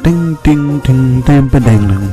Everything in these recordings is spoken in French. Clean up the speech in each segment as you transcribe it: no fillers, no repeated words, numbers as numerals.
Ting ting ting tem pa dang lang.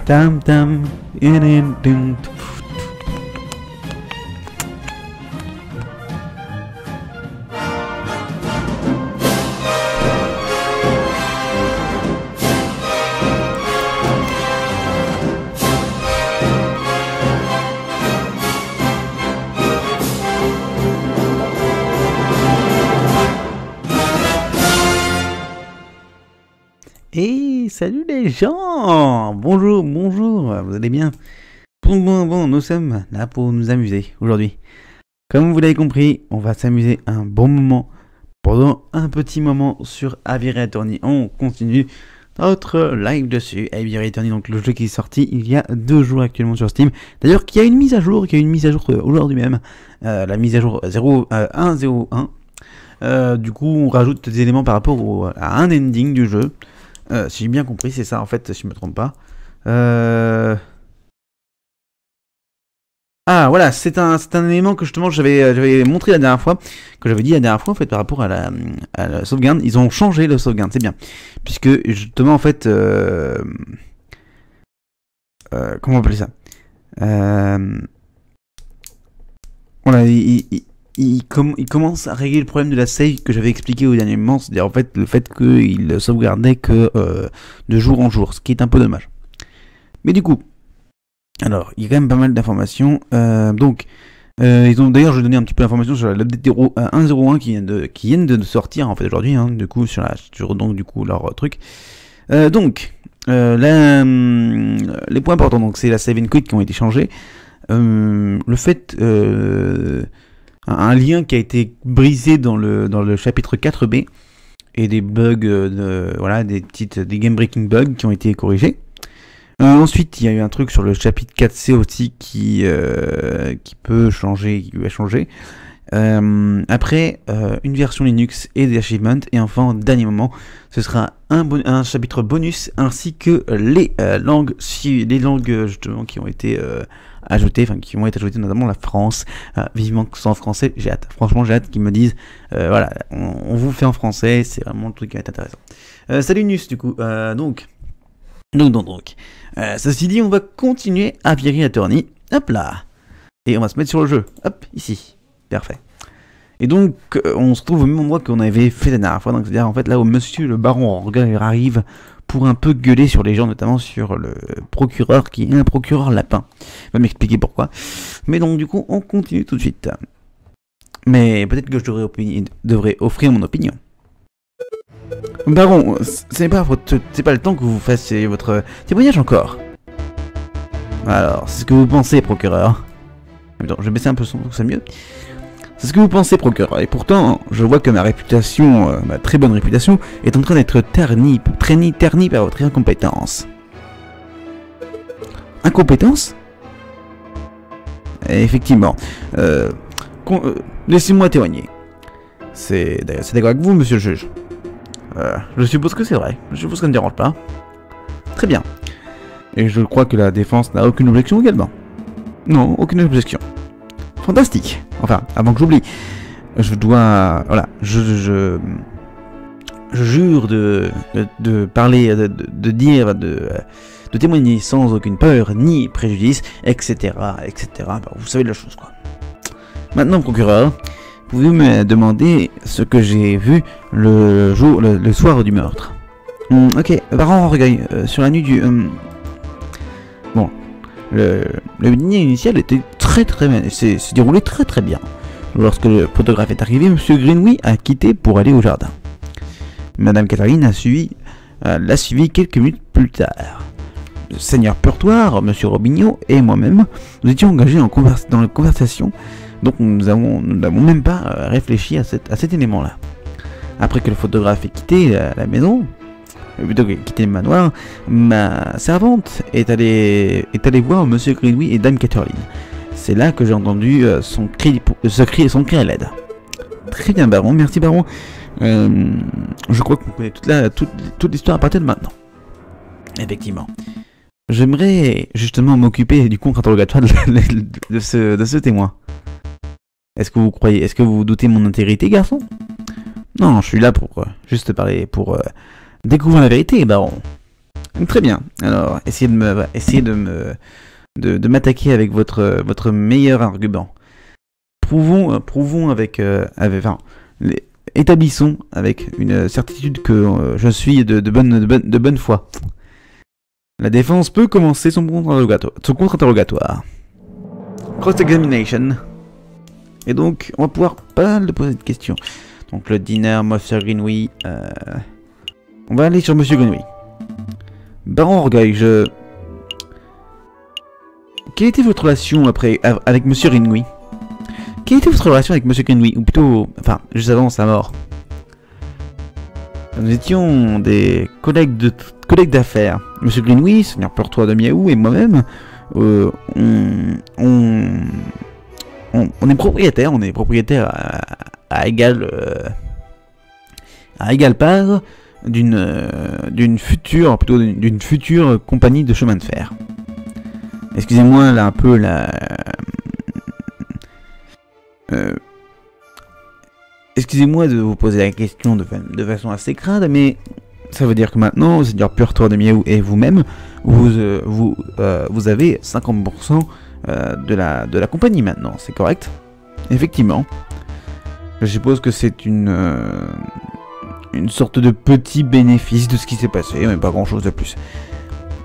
Tam tam. Et salut les gens. Bonjour, bonjour, vous allez bien? Bon, nous sommes là pour nous amuser aujourd'hui. Comme vous l'avez compris, on va s'amuser un bon moment pendant un petit moment sur Aviary Attorney. On continue notre live dessus, Aviary Attorney, donc le jeu qui est sorti il y a 2 jours actuellement sur Steam. D'ailleurs, qui a une mise à jour, aujourd'hui même, la mise à jour 1.01. Du coup, on rajoute des éléments par rapport à un ending du jeu. Si j'ai bien compris, c'est ça en fait, si je me trompe pas. Ah voilà, c'est un élément que justement j'avais montré la dernière fois, que j'avais dit la dernière fois en fait par rapport à la sauvegarde. Ils ont changé le sauvegarde, c'est bien. Puisque justement en fait... comment on appelle ça, voilà, il commence à régler le problème de la save que j'avais expliqué au dernier moment, c'est-à-dire en fait le fait qu'il sauvegardait que de jour en jour, ce qui est un peu dommage. Mais du coup, alors il y a quand même pas mal d'informations. Donc, ils ont d'ailleurs, je vais donner un petit peu d'informations sur l'update 1.01 qui viennent de sortir en fait aujourd'hui, hein, du coup sur donc du coup leur truc. Les points importants, donc c'est la save and quit qui ont été changés. Le fait un lien qui a été brisé dans le chapitre 4B et des bugs, voilà, des game breaking bugs qui ont été corrigés. Ensuite, il y a eu un truc sur le chapitre 4C aussi qui peut changer, qui va changer. Après, une version Linux et des achievements. Et enfin, dernier moment, ce sera un chapitre bonus ainsi que les langues justement qui ont été ajoutées, notamment la France. Vivement que ce soit en français, j'ai hâte. Franchement, j'ai hâte qu'ils me disent, voilà, on vous fait en français, c'est vraiment le truc qui va être intéressant. Salut Nus, du coup, donc. Ceci dit, on va continuer à Aviary Attorney. Hop là. Et on va se mettre sur le jeu. Hop, ici. Parfait. Et donc, on se trouve au même endroit qu'on avait fait la dernière fois. Donc, c'est-à-dire, en fait, là où monsieur le baron arrive pour un peu gueuler sur les gens, notamment sur le procureur qui est un procureur lapin. Il va m'expliquer pourquoi. Mais donc, du coup, on continue tout de suite. Mais peut-être que je devrais offrir mon opinion. Baron, c'est pas le temps que vous fassiez votre témoignage encore. Alors, c'est ce que vous pensez, procureur. Attends, je vais baisser un peu son son, c'est mieux. C'est ce que vous pensez, procureur. Et pourtant, je vois que ma réputation, ma très bonne réputation, est en train d'être ternie par votre incompétence. Incompétence? Effectivement. Laissez-moi témoigner. C'est d'accord avec vous, monsieur le juge? Je suppose que c'est vrai. Je suppose que ça ne dérange pas. Très bien. Et je crois que la défense n'a aucune objection également. Non, aucune objection. Fantastique. Enfin, avant que j'oublie, je dois... Voilà, je jure de parler, de dire, de témoigner sans aucune peur ni préjudice, etc., etc. Bah, vous savez de la chose, quoi. Maintenant, procureur, pouvez-vous me demander ce que j'ai vu le soir du meurtre? Ok, baron Recueil, sur la nuit du... Bon, le dîner initial était très bien, s'est déroulé très bien. Lorsque le photographe est arrivé, monsieur Greenway a quitté pour aller au jardin. Madame Catherine l'a suivi quelques minutes plus tard. Le seigneur Purtoire, monsieur Robignot et moi-même, nous étions engagés dans la conversation. Donc nous n'avons même pas réfléchi à cet élément-là. Après que le photographe ait quitté la maison, plutôt que quitté le manoir, ma servante est allée voir monsieur Greenway et dame Catherine. C'est là que j'ai entendu son cri à l'aide. Très bien, baron, merci baron. Je crois qu'on connaît toute l'histoire à partir de maintenant. Effectivement. J'aimerais justement m'occuper du contre-interrogatoire de ce témoin. Est-ce que vous doutez mon intégrité, garçon? Non, je suis là pour juste parler, pour découvrir la vérité, baron. Très bien. Alors, de m'attaquer avec votre meilleur argument. Prouvons établissons avec une certitude que je suis de bonne foi. La défense peut commencer son contre-interrogatoire. Cross-examination. Et donc, on va pouvoir pas le poser de questions. Donc, le dîner, Monsieur Greenway. On va aller sur Monsieur Greenway. Baron Orgueil, quelle était votre relation avec Monsieur Greenway? Quelle était votre relation avec Monsieur Greenway? Ou plutôt, enfin, juste avant sa mort. Nous étions des collègues d'affaires. Monsieur Greenway, Seigneur Portois de Miaou et moi-même, on est propriétaires. On est propriétaires à égale part d'une future compagnie de chemin de fer. Excusez-moi là un peu excusez-moi de vous poser la question de façon assez crade, mais ça veut dire que maintenant, Seigneur Portois de Miaou et vous-même, vous avez 50% de la compagnie maintenant, c'est correct? Effectivement. Je suppose que c'est une sorte de petit bénéfice de ce qui s'est passé, mais pas grand-chose de plus.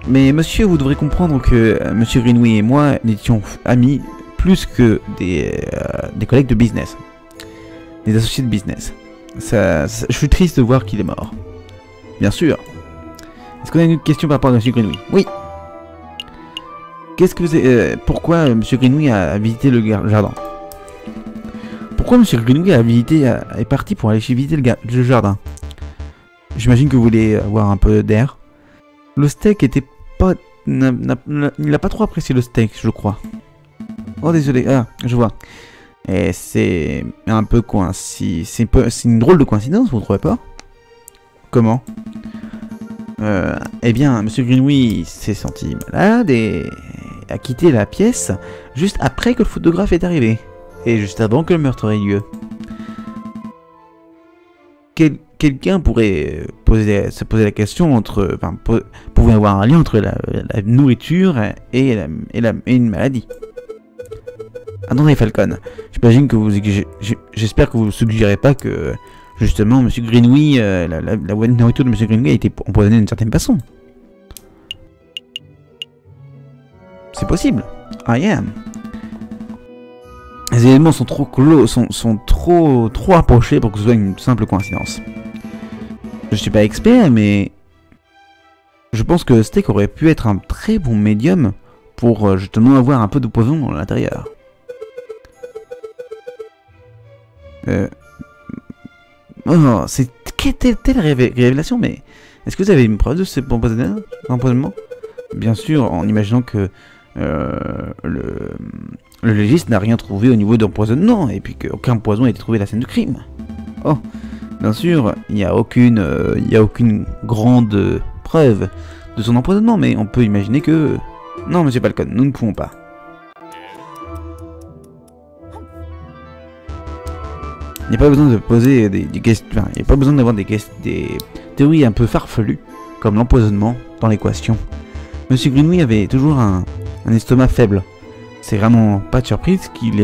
Mais monsieur, vous devrez comprendre que Monsieur Greenway et moi n'étions amis plus que des collègues de business. Des associés de business. Je suis triste de voir qu'il est mort. Bien sûr. Est-ce qu'on a une autre question par rapport à Monsieur Greenway? Oui. Pourquoi Monsieur Greenway a visité le jardin? Pourquoi Monsieur Greenway est parti pour aller visiter le jardin? J'imagine que vous voulez avoir un peu d'air. Le steak était pas... Il n'a pas trop apprécié le steak, je crois. Oh, désolé. Ah, je vois. Et c'est un peu coïncident. C'est une drôle de coïncidence, vous ne trouvez pas? Comment? Eh bien, Monsieur Greenway s'est senti malade et a quitté la pièce juste après que le photographe est arrivé. Et juste avant que le meurtre ait lieu. Quelqu'un pourrait se poser la question pouvait avoir un lien entre la nourriture et une maladie. Attendez, Falcon. J'espère que vous ne suggérez pas que justement Monsieur Greenway, la nourriture de Monsieur Greenway a été empoisonnée d'une certaine façon. C'est possible. I am. Les éléments sont trop trop rapprochés pour que ce soit une simple coïncidence. Je suis pas expert, mais je pense que le steak aurait pu être un très bon médium pour justement avoir un peu de poison à l'intérieur. Oh, c'est telle révélation, mais est-ce que vous avez une preuve de ce empoisonnement? Bien sûr, en imaginant que le légiste n'a rien trouvé au niveau d'empoisonnement, et puis qu'aucun poison n'a été trouvé à la scène de crime. Oh, bien sûr, il n'y a aucune grande preuve de son empoisonnement, mais on peut imaginer que... Non, Monsieur Falcon, nous ne pouvons pas. Il n'y a pas besoin de poser des questions... Enfin, il n'y a pas besoin d'avoir des théories un peu farfelues, comme l'empoisonnement, dans l'équation. Monsieur Greenway avait toujours un estomac faible. C'est vraiment pas de surprise qu'il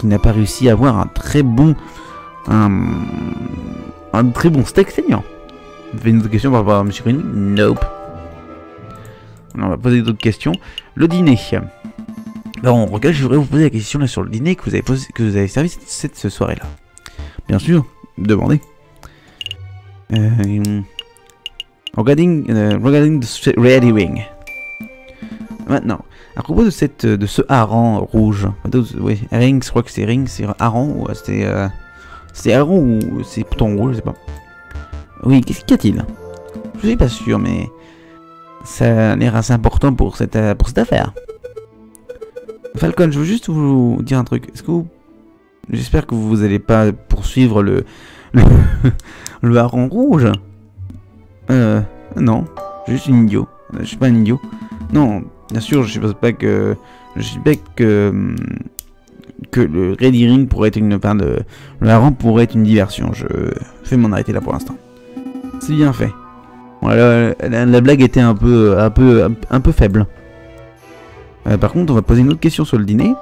n'a pas réussi à avoir un très bon steak saignant. Vous avez une autre question par rapport à Monsieur Greenway? Nope. On va poser d'autres questions. Le dîner. Bon, regarde, je voudrais vous poser la question là sur le dîner que vous avez servi cette soirée-là. Bien sûr, demandez. Regarding the red herring. Maintenant, à propos de ce hareng rouge, oui, herring, je crois que c'est ring, c'est hareng, ou c'est hareng ou c'est plutôt rouge, je sais pas. Oui, qu'est-ce qu'il y a-t-il? Je suis pas sûr, mais ça a l'air assez important pour cette affaire. Falcon, je veux juste vous dire un truc. Est-ce que j'espère que vous n'allez pas poursuivre le hareng rouge. Non, je suis juste un idiot. Je suis pas un idiot. Non, bien sûr, je suppose pas que... Je suspecte que le red herring pourrait être le hareng pourrait être une diversion. Je fais mon arrêté là pour l'instant. C'est bien fait. Voilà, la blague était un peu faible. Par contre, on va poser une autre question sur le dîner.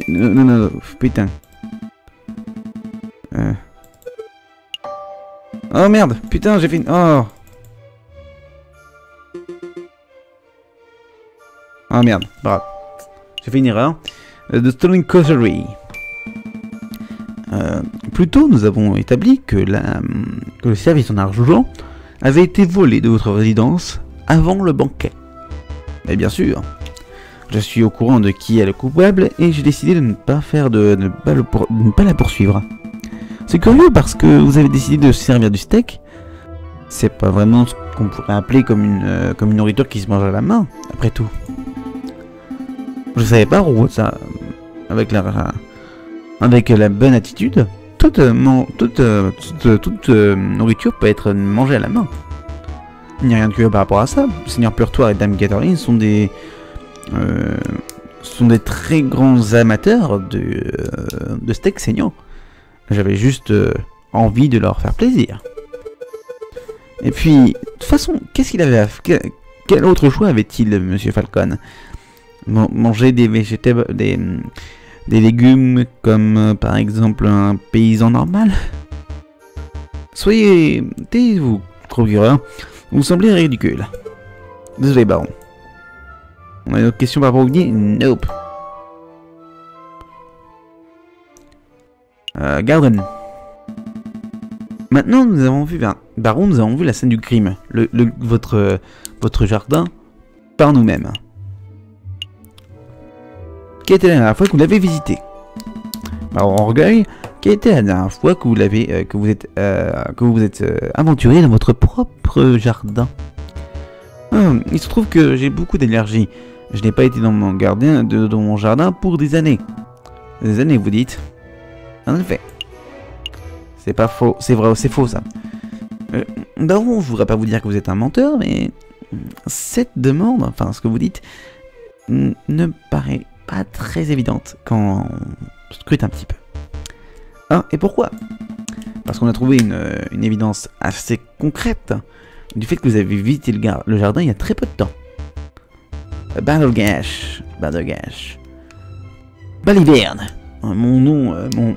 Non, putain. Oh merde, putain, j'ai fait une... Oh. Ah merde, bah, j'ai fait une erreur. The Stolen Causerie. Plus tôt, nous avons établi que le service en argent avait été volé de votre résidence avant le banquet. Mais bien sûr, je suis au courant de qui est le coupable et j'ai décidé de ne pas la poursuivre. C'est curieux parce que vous avez décidé de servir du steak. C'est pas vraiment ce qu'on pourrait appeler comme une nourriture qui se mange à la main, après tout. Je savais pas, ça, avec la bonne attitude, toute nourriture peut être mangée à la main. Il n'y a rien de curieux par rapport à ça. Seigneur Purtoire et Dame Gatorine sont des très grands amateurs de steak saignant. J'avais juste envie de leur faire plaisir. Et puis, de toute façon, qu'est-ce qu'il avait à faire? Quel autre choix avait-il, Monsieur Falcon? Manger des végétables, des légumes comme par exemple un paysan normal? Taisez-vous, procureur. Vous semblez ridicule. Désolé, baron. On a une autre question par rapport au dîner? Nope. Garden. Maintenant, nous avons vu, baron, nous avons vu la scène du crime, votre jardin, par nous-mêmes. Quelle était la dernière fois que vous l'avez visité? Baron Orgueil, quelle était la dernière fois que vous vous êtes aventuré dans votre propre jardin? Il se trouve que j'ai beaucoup d'énergie. Je n'ai pas été dans mon jardin pour des années. Des années, vous dites? En effet. C'est pas faux, c'est vrai, c'est faux ça. Baron, je voudrais pas vous dire que vous êtes un menteur, mais cette demande, enfin ce que vous dites, ne paraît pas très évidente quand on scrute un petit peu. Ah, et pourquoi? Parce qu'on a trouvé une évidence assez concrète du fait que vous avez visité le jardin il y a très peu de temps. Baldergash. Baliverne. Mon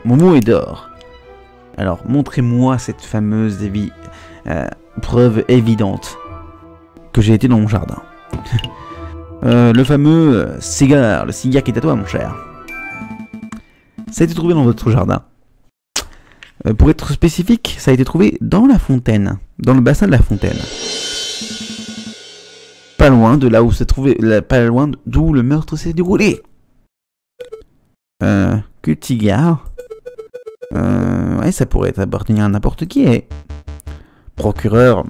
mot est d'or. Alors, montrez-moi cette fameuse preuve évidente que j'ai été dans mon jardin. Le fameux cigare, le cigare qui est à toi, mon cher. Ça a été trouvé dans votre jardin. Pour être spécifique, ça a été trouvé dans la fontaine, dans le bassin de la fontaine. Pas loin de là où se trouvait, pas loin d'où le meurtre s'est déroulé. Cigare. Ouais, ça pourrait appartenir à n'importe qui. Et... Procureur,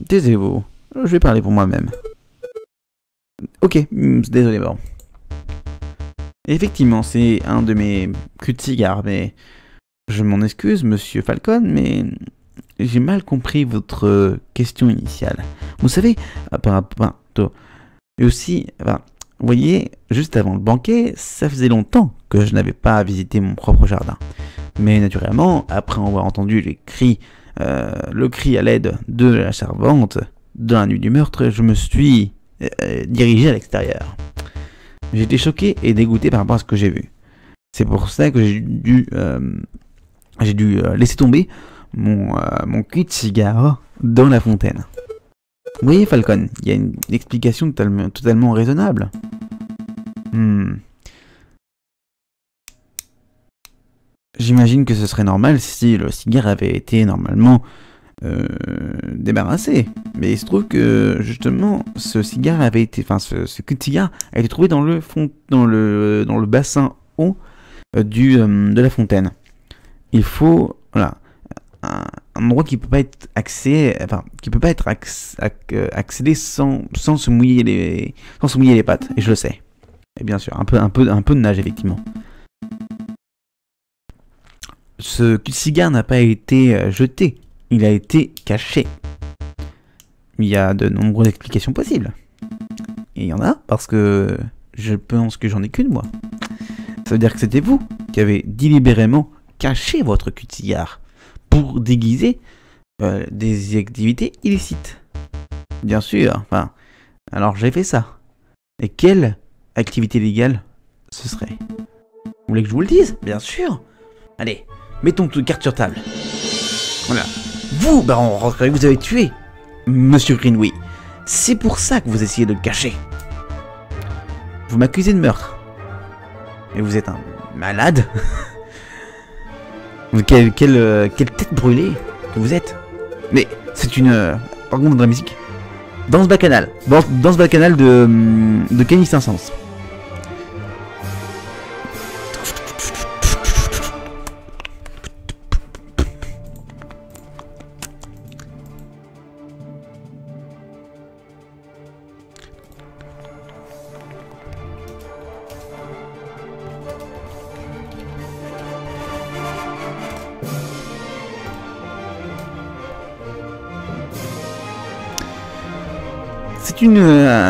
taisez-vous. Je vais parler pour moi-même. Ok, désolé, bon. Effectivement, c'est un de mes culs de cigare, mais je m'en excuse, monsieur Falcon, mais j'ai mal compris votre question initiale. Vous savez, et aussi, vous voyez, juste avant le banquet, ça faisait longtemps que je n'avais pas visité mon propre jardin. Mais naturellement, après avoir entendu le cri à l'aide de la servante dans la nuit du meurtre, je me suis dirigé à l'extérieur. J'ai été choqué et dégoûté par rapport à ce que j'ai vu. C'est pour ça que j'ai dû laisser tomber mon cul de cigare dans la fontaine. Vous voyez, Falcon, il y a une explication totalement raisonnable. J'imagine que ce serait normal si le cigare avait été normalement débarrassé. Mais il se trouve que justement ce cigare avait été, enfin ce cul de cigare a été trouvé dans le bassin haut de la fontaine. Il faut un endroit qui peut pas être accédé sans se mouiller les pattes. Et je le sais. Et bien sûr, un peu de nage effectivement. Ce cigare n'a pas été jeté, il a été caché. Il y a de nombreuses explications possibles. Et il y en a parce que je pense que j'en ai qu'une moi. Ça veut dire que c'était vous qui avez délibérément caché votre cul de cigare pour déguiser des activités illicites. Bien sûr, enfin... Alors j'ai fait ça. Et quelle activité légale ce serait? Vous voulez que je vous le dise? Bien sûr. Allez, mettons toutes cartes sur table. Voilà. Vous, Baron Rockroy, vous avez tué Monsieur Greenway. C'est pour ça que vous essayez de le cacher. Vous m'accusez de meurtre. Mais vous êtes un malade. quelle tête brûlée que vous êtes. Mais c'est une... par contre, de la musique. Danse bacchanale. Danse bacchanale de Kenny Saint-Saëns.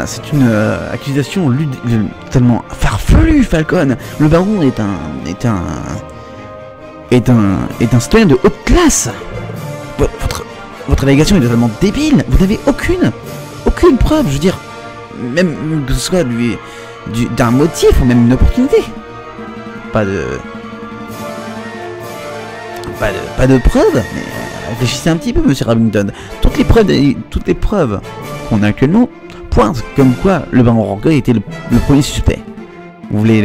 C'est une accusation totalement farfelue, Falcon. Le baron est un citoyen de haute classe. Votre allégation est totalement débile. Vous n'avez aucune preuve, je veux dire, même que ce soit d'un motif ou même une opportunité. Pas de preuves, mais réfléchissez un petit peu, Monsieur Rabington. Toutes les preuves qu'on a actuellement pointent comme quoi le baron Rockroy était le premier suspect. Vous voulez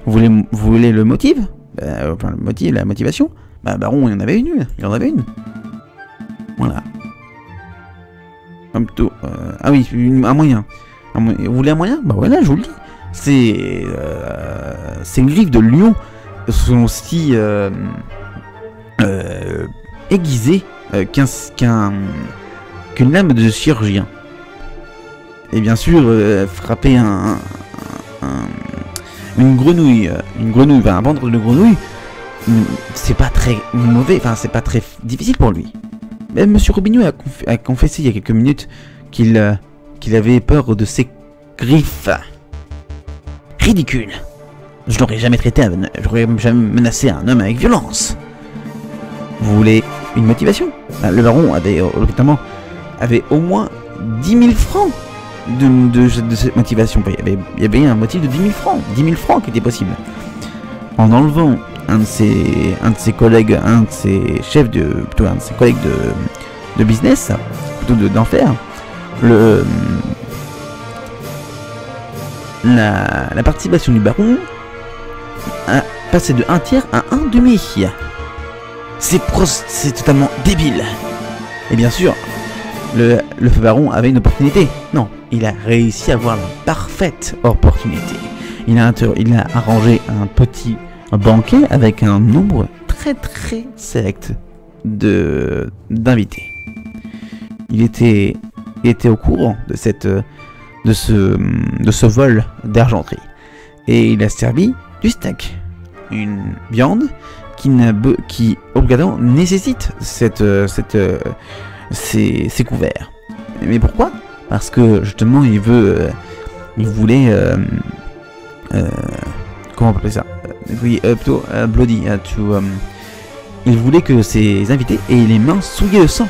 le motif? Enfin, le motif, la motivation? Bah, baron, il en avait une. Voilà. Plutôt, ah oui, un moyen. Vous voulez un moyen? Bah voilà, je vous le dis. C'est une griffe de lion sont aussi aiguisées qu'une lame de chirurgien. Et bien sûr, frapper une grenouille, un ventre de grenouille, c'est pas très mauvais, enfin c'est pas très difficile pour lui. Même Monsieur Robinho a confessé il y a quelques minutes qu'il avait peur de ses griffes. Ridicule. Je n'aurais jamais j'aurais jamais menacé un homme avec violence. Vous voulez une motivation? Le baron avait au moins 10 000 francs de cette motivation. Il y avait un motif de 10 000 francs. 10 000 francs qui était possible. En enlevant un de ses collègues, un de ses collègues de business, plutôt d'enfer, la participation du baron a passé de 1/3 à 1/2. C'est totalement débile. Et bien sûr, le baron avait une opportunité. Non, il a réussi à avoir la parfaite opportunité. Il a arrangé un petit banquet avec un nombre très très sélect d'invités. Il était au courant de ce vol d'argenterie. Et il a servi du steak. Une viande qui obligatoirement nécessite ces couverts. Mais pourquoi? Parce que justement il voulait comment on peut appeler ça? Oui, plutôt bloody. Il voulait que ses invités aient les mains souillées de sang.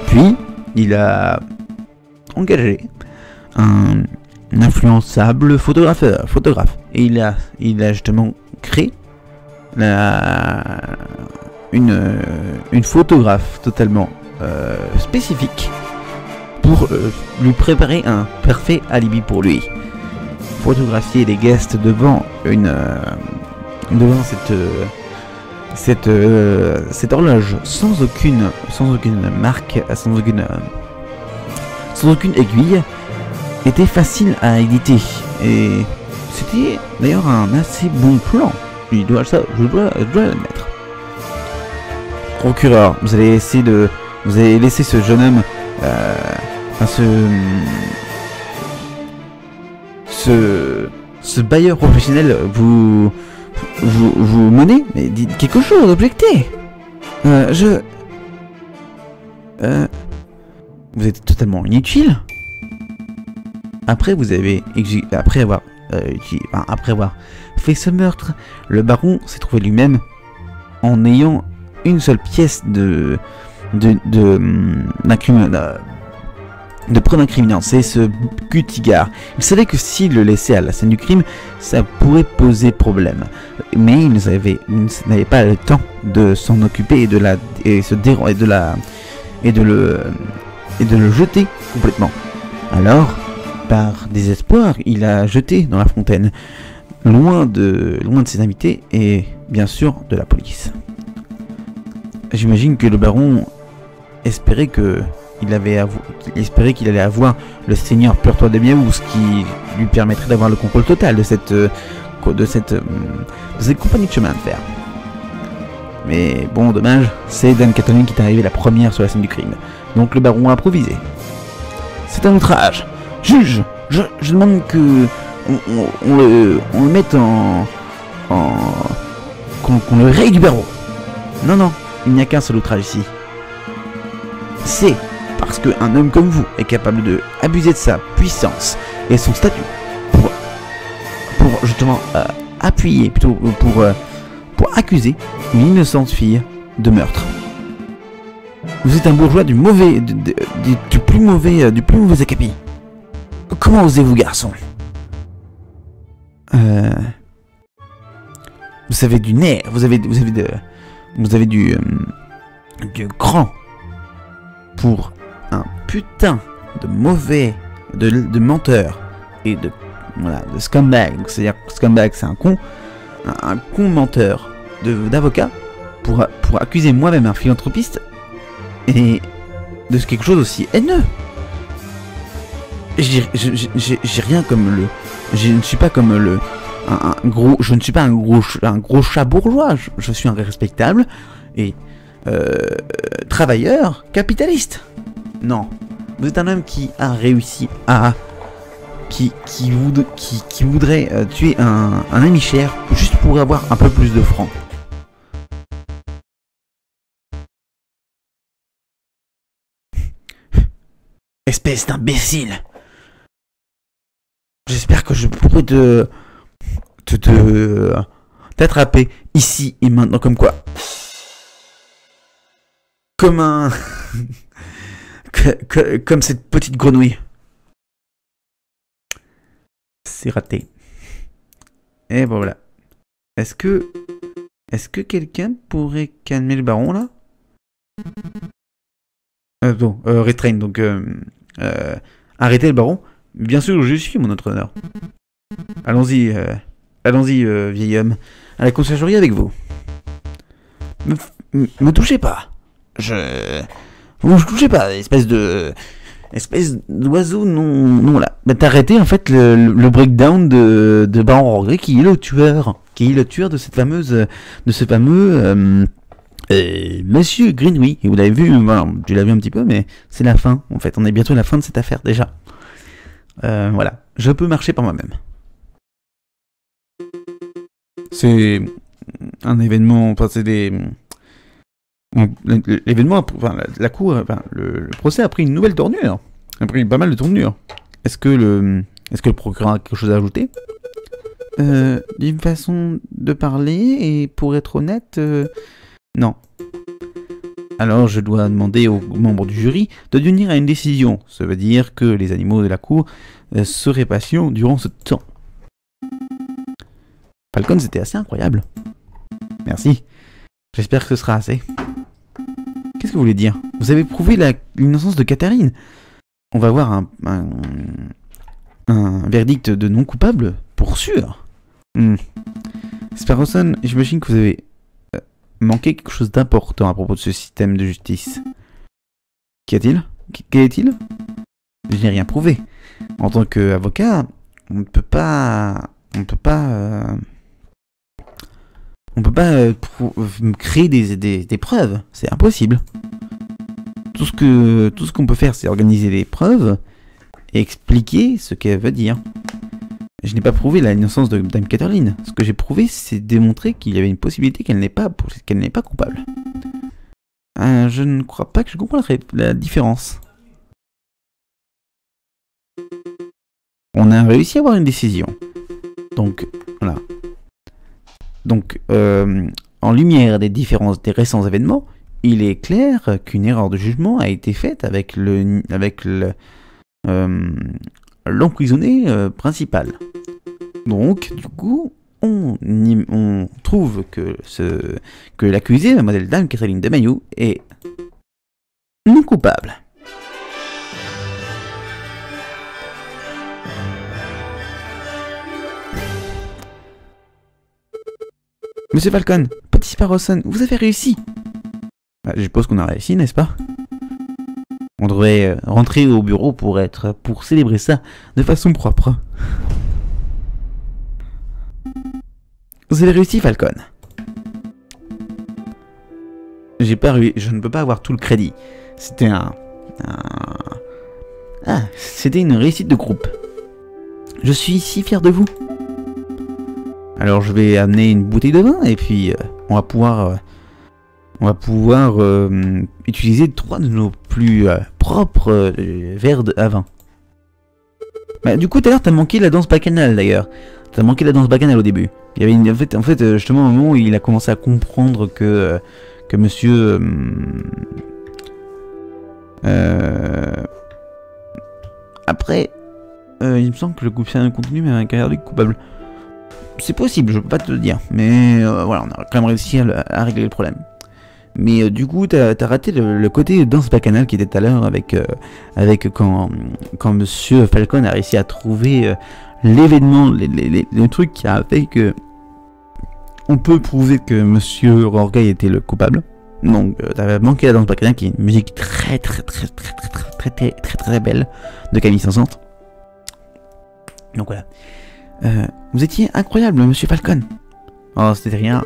Puis il a engagé un influençable photographe, et il a justement créé une photographe totalement spécifique pour lui préparer un parfait alibi pour lui. Photographier les guests devant cette horloge sans aucune marque, sans aucune aiguille, était facile à éditer, et c'était d'ailleurs un assez bon plan. Je dois l'admettre. Procureur, vous allez laisser ce jeune homme, ce bailleur professionnel vous mener, mais dites quelque chose, objectez. Vous êtes totalement inutile. Après avoir fait ce meurtre, le baron s'est trouvé lui-même en ayant une seule pièce de preuve incriminante, c'est ce Cutigar. Il savait que s'il le laissait à la scène du crime, ça pourrait poser problème. Mais il n'avait pas le temps de s'en occuper et de le jeter complètement. Alors, par désespoir, il a jeté dans la fontaine, loin de ses invités et bien sûr de la police. J'imagine que le baron espérait qu'il allait avoir le seigneur Purtois de Miaou, ce qui lui permettrait d'avoir le contrôle total de cette compagnie de chemin de fer. Mais bon, dommage, c'est Dame Catherine qui est arrivée la première sur la scène du crime. Donc le baron a improvisé. C'est un outrage. Juge, je demande que on le mette qu'on le raye du barreau. Non, il n'y a qu'un seul outrage ici. C'est parce qu'un homme comme vous est capable de abuser de sa puissance et son statut pour justement appuyer, plutôt pour accuser une innocente fille de meurtre. Vous êtes un bourgeois du plus mauvais acabit. Comment osez-vous, garçon? Vous avez du nerf, vous avez du cran pour un putain de mauvais, de menteur et de scumbag. C'est-à-dire que scumbag, c'est un con menteur d'avocat pour accuser moi-même un philanthropiste et de quelque chose aussi haineux. J'ai rien comme je ne suis pas comme je ne suis pas un gros chat bourgeois. Je suis un respectable et travailleur capitaliste. Non, vous êtes un homme qui a réussi qui voudrait tuer un ami cher juste pour avoir un peu plus de francs. Espèce d'imbécile. J'espère que je pourrai t'attraper ici et maintenant, comme quoi. Comme comme cette petite grenouille. C'est raté. Et bon, voilà. Est-ce que quelqu'un pourrait calmer le baron là? Restrain, donc arrêtez le baron. Bien sûr, je suis mon autre honneur. Allons-y, vieil homme. À la conciergerie avec vous. Me touchez pas. Vous touchez pas, espèce d'oiseau non là. Bah, t'as arrêté en fait le breakdown de Baron Rogret qui est le tueur. De ce fameux Monsieur Greenway. Et vous l'avez vu, voilà, tu l'as vu un petit peu, mais c'est la fin en fait. On est bientôt à la fin de cette affaire déjà. Voilà, je peux marcher par moi-même. C'est un événement, enfin c'est des... L'événement, enfin la cour, enfin, le procès a pris une nouvelle tournure. A pris pas mal de tournures. Est-ce que le procureur a quelque chose à ajouter? D'une façon de parler, et pour être honnête, non. Alors je dois demander aux membres du jury de venir à une décision. Ça veut dire que les animaux de la cour seraient patients durant ce temps. Falcon, c'était assez incroyable. Merci. J'espère que ce sera assez. Qu'est-ce que vous voulez dire? Vous avez prouvé l'innocence de Catherine. On va avoir un verdict de non coupable, pour sûr. Sparrowson, j'imagine que vous avez manqué quelque chose d'important à propos de ce système de justice. Qu'y a-t-il? Quel est-il? Je n'ai rien prouvé. En tant qu'avocat, on ne peut pas créer des preuves. C'est impossible. Tout ce qu'on peut faire, c'est organiser des preuves et expliquer ce qu'elle veut dire. Je n'ai pas prouvé l'innocence de Dame Catherine. Ce que j'ai prouvé, c'est démontrer qu'il y avait une possibilité qu'elle n'est pas coupable. Je ne crois pas que je comprends la différence. On a réussi à avoir une décision. Donc, voilà. Donc, en lumière des récents événements, il est clair qu'une erreur de jugement a été faite avec l'emprisonné principal. Donc, du coup, on trouve que l'accusée, Mademoiselle Dame Catherine de Mayou, est non coupable. Monsieur Falcon, petit Sparrowson, vous avez réussi. Je suppose qu'on a réussi, n'est-ce pas? On devrait rentrer au bureau pour célébrer ça de façon propre. Vous avez réussi, Falcon. Je ne peux pas avoir tout le crédit. C'était c'était une réussite de groupe. Je suis si fier de vous. Alors je vais amener une bouteille de vin et puis on va pouvoir utiliser 3 de nos plus propres verres à vin. Bah, du coup, tout à l'heure, t'as manqué la danse bacchanale d'ailleurs. T'as manqué la danse bacchanale au début. Il y avait en fait, justement, au moment où il a commencé à comprendre que monsieur. Après, il me semble que le contenu mais un carrière coupable. C'est possible, je peux pas te le dire. Mais voilà, on a quand même réussi à régler le problème. Mais du coup, t'as raté le côté danse bacchanale qui était tout à l'heure avec quand monsieur Falcon a réussi à trouver l'événement, le truc qui a fait que on peut prouver que monsieur Orgueil était le coupable. Donc t'avais manqué la danse bacchanale qui est une musique très belle de Camille Saint-Saëns. Donc voilà. Vous étiez incroyable, monsieur Falcon. Oh, c'était rien.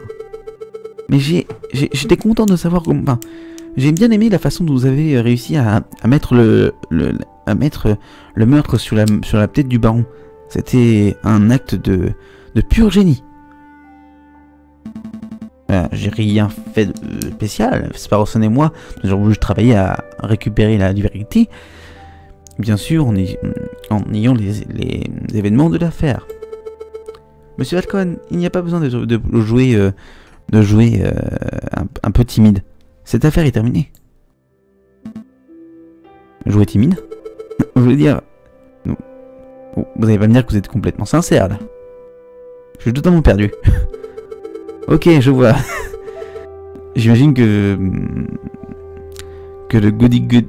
Mais j'étais content de savoir comment. Enfin, j'ai bien aimé la façon dont vous avez réussi à mettre le meurtre sur la tête du baron. C'était un acte de pur génie. J'ai rien fait de spécial. Sparrowson et moi, nous avons juste travaillé à récupérer la vérité. Bien sûr, en ayant les événements de l'affaire. Monsieur Falcon, il n'y a pas besoin de jouer un peu timide. Cette affaire est terminée. Jouer timide? Je veux dire... Non. Vous n'allez pas me dire que vous êtes complètement sincère, là. Je suis totalement perdu. Ok, je vois. J'imagine que le goody good...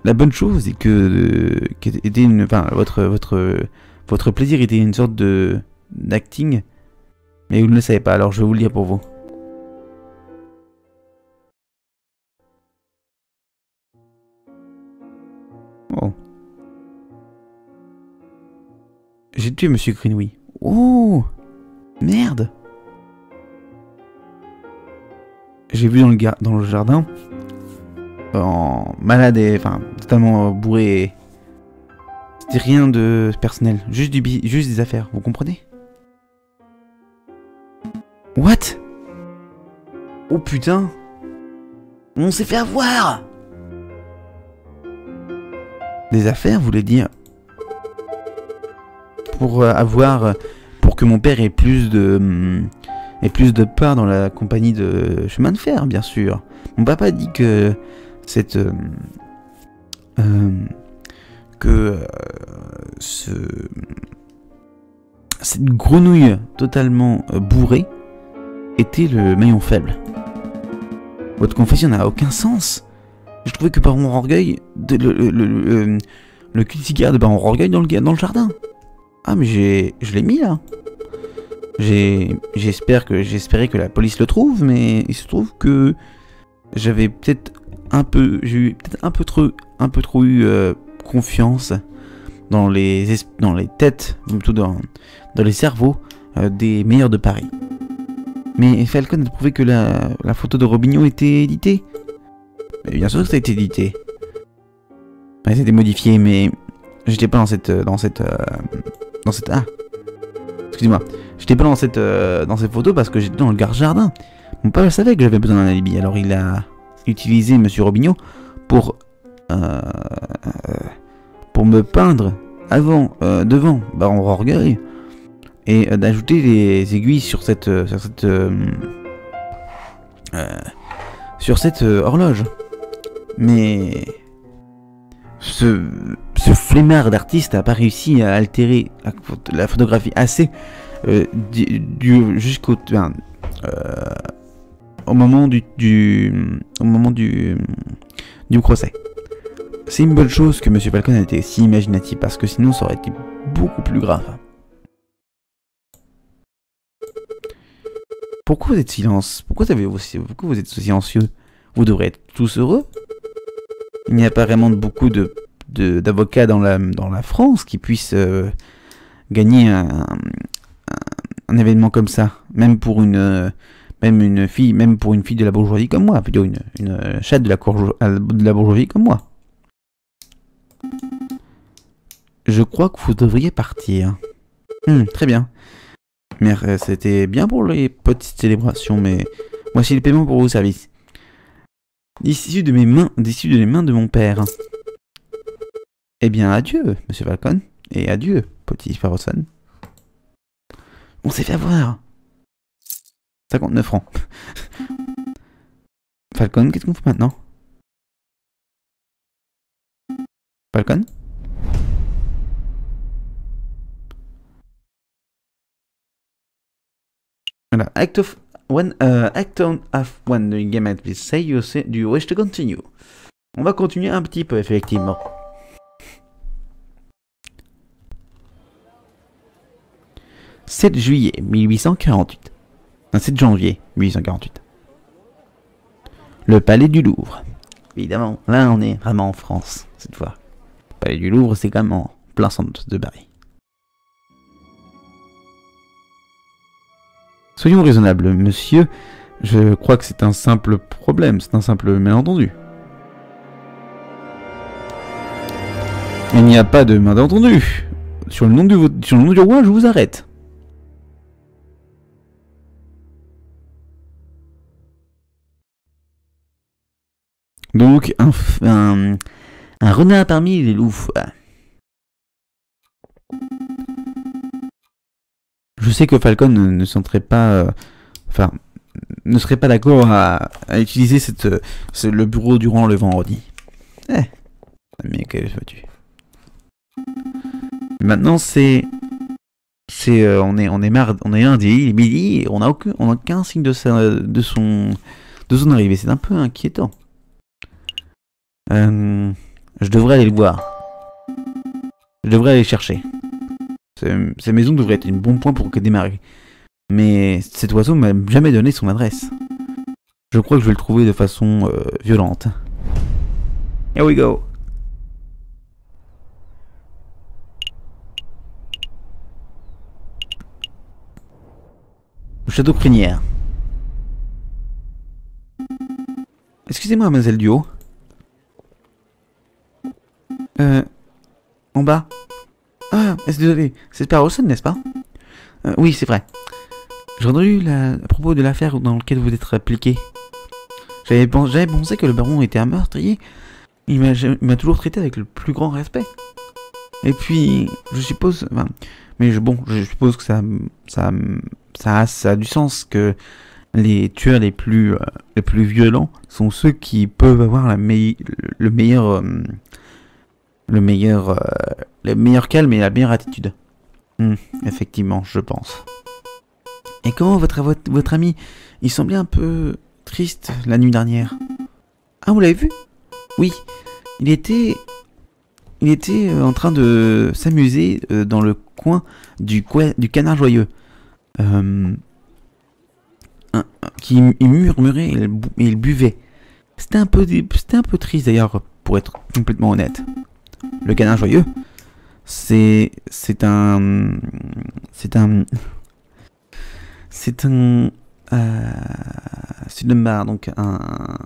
la bonne chose est que... était une... Enfin, votre plaisir était une sorte d'acting... Mais vous ne le savez pas, alors je vais vous le dire pour vous. Oh. J'ai tué Monsieur Greenway. Oh. Merde. J'ai vu dans le jardin, en malade et enfin totalement bourré. C'était rien de personnel, juste des affaires, vous comprenez? What? Oh putain! On s'est fait avoir! Des affaires, vous voulez dire? Pour que mon père ait plus de part dans la compagnie de chemin de fer, bien sûr. Mon papa dit que cette grenouille totalement bourrée était le maillon faible. Votre confession n'a aucun sens. Je trouvais que Baron Orgueil, le cul de cigare de Baron Orgueil dans le jardin. Ah mais je l'ai mis là. J'espérais que la police le trouve, mais il se trouve que j'ai eu peut-être un peu trop eu confiance dans les têtes, plutôt dans les cerveaux des meilleurs de Paris. Mais Falcon a prouvé que la photo de Robinho était éditée. Mais bien sûr que ça a été édité. Ouais, c'était modifié, mais j'étais pas dans cette excusez-moi. J'étais pas dans cette photo parce que j'étais dans le jardin. Mon père savait que j'avais besoin d'un alibi, alors il a utilisé Monsieur Robinho pour me peindre devant Baron Orgueil et d'ajouter les aiguilles sur cette sur cette horloge. Mais ce flemmard d'artiste a pas réussi à altérer la photographie assez jusqu'au au moment du procès. C'est une bonne chose que Monsieur Falcon a été si imaginatif, parce que sinon ça aurait été beaucoup plus grave. Pourquoi vous êtes silence? Pourquoi vous êtes silencieux? Vous devrez être tous heureux. Il n'y a pas vraiment beaucoup d'avocats dans la France qui puissent gagner un événement comme ça, même pour une fille de la bourgeoisie comme moi, plutôt une chatte de la bourgeoisie comme moi. Je crois que vous devriez partir. Très bien. Mais c'était bien pour les petites célébrations, mais voici le paiement pour vos services. Issu de mes mains de mon père. Eh bien, adieu, Monsieur Falcon, et adieu, petit Sparrowson. On s'est fait avoir. 59 francs. Falcon, qu'est-ce qu'on fait maintenant? Falcon? Voilà. Act on of one during game, please say do you wish to continue? On va continuer un petit peu, effectivement. « 7 juillet 1848. 7 janvier 1848. Le palais du Louvre. Évidemment, là on est vraiment en France, cette fois. Le palais du Louvre, c'est quand même en plein centre de Paris. Soyons raisonnables, monsieur. Je crois que c'est un simple problème, c'est un simple malentendu. Il n'y a pas de malentendu. Sur le nom du roi, je vous arrête. Donc, un renard parmi les loups. Je sais que Falcon ne serait pas d'accord à utiliser le bureau durant le vendredi. Mais que veux-tu? Maintenant, on est marre, on est lundi, il est midi, et on n'a aucun signe de son arrivée. C'est un peu inquiétant. Je devrais aller le voir. Je devrais aller le chercher. Sa maison devrait être un bon point pour démarrer. Mais cet oiseau m'a jamais donné son adresse. Je crois que je vais le trouver de façon violente. Here we go. Le château Crinière. Excusez-moi, mademoiselle Duo. En bas. Ah, désolé, c'est Sparrowson, n'est-ce pas? Oui, c'est vrai. J'ai entendu à propos de l'affaire dans laquelle vous êtes impliqué. J'avais pensé que le baron était un meurtrier. Il m'a toujours traité avec le plus grand respect. Et puis, je suppose... Enfin, je suppose que ça a du sens que les tueurs les plus violents sont ceux qui peuvent avoir le meilleur calme et la meilleure attitude. Effectivement, je pense. Et comment votre ami? Il semblait un peu triste la nuit dernière. Ah, vous l'avez vu? Oui. Il était en train de s'amuser dans le coin du canard joyeux. Il murmurait et il buvait. C'était un peu triste d'ailleurs, pour être complètement honnête. Le canard joyeux, c'est une barre, donc un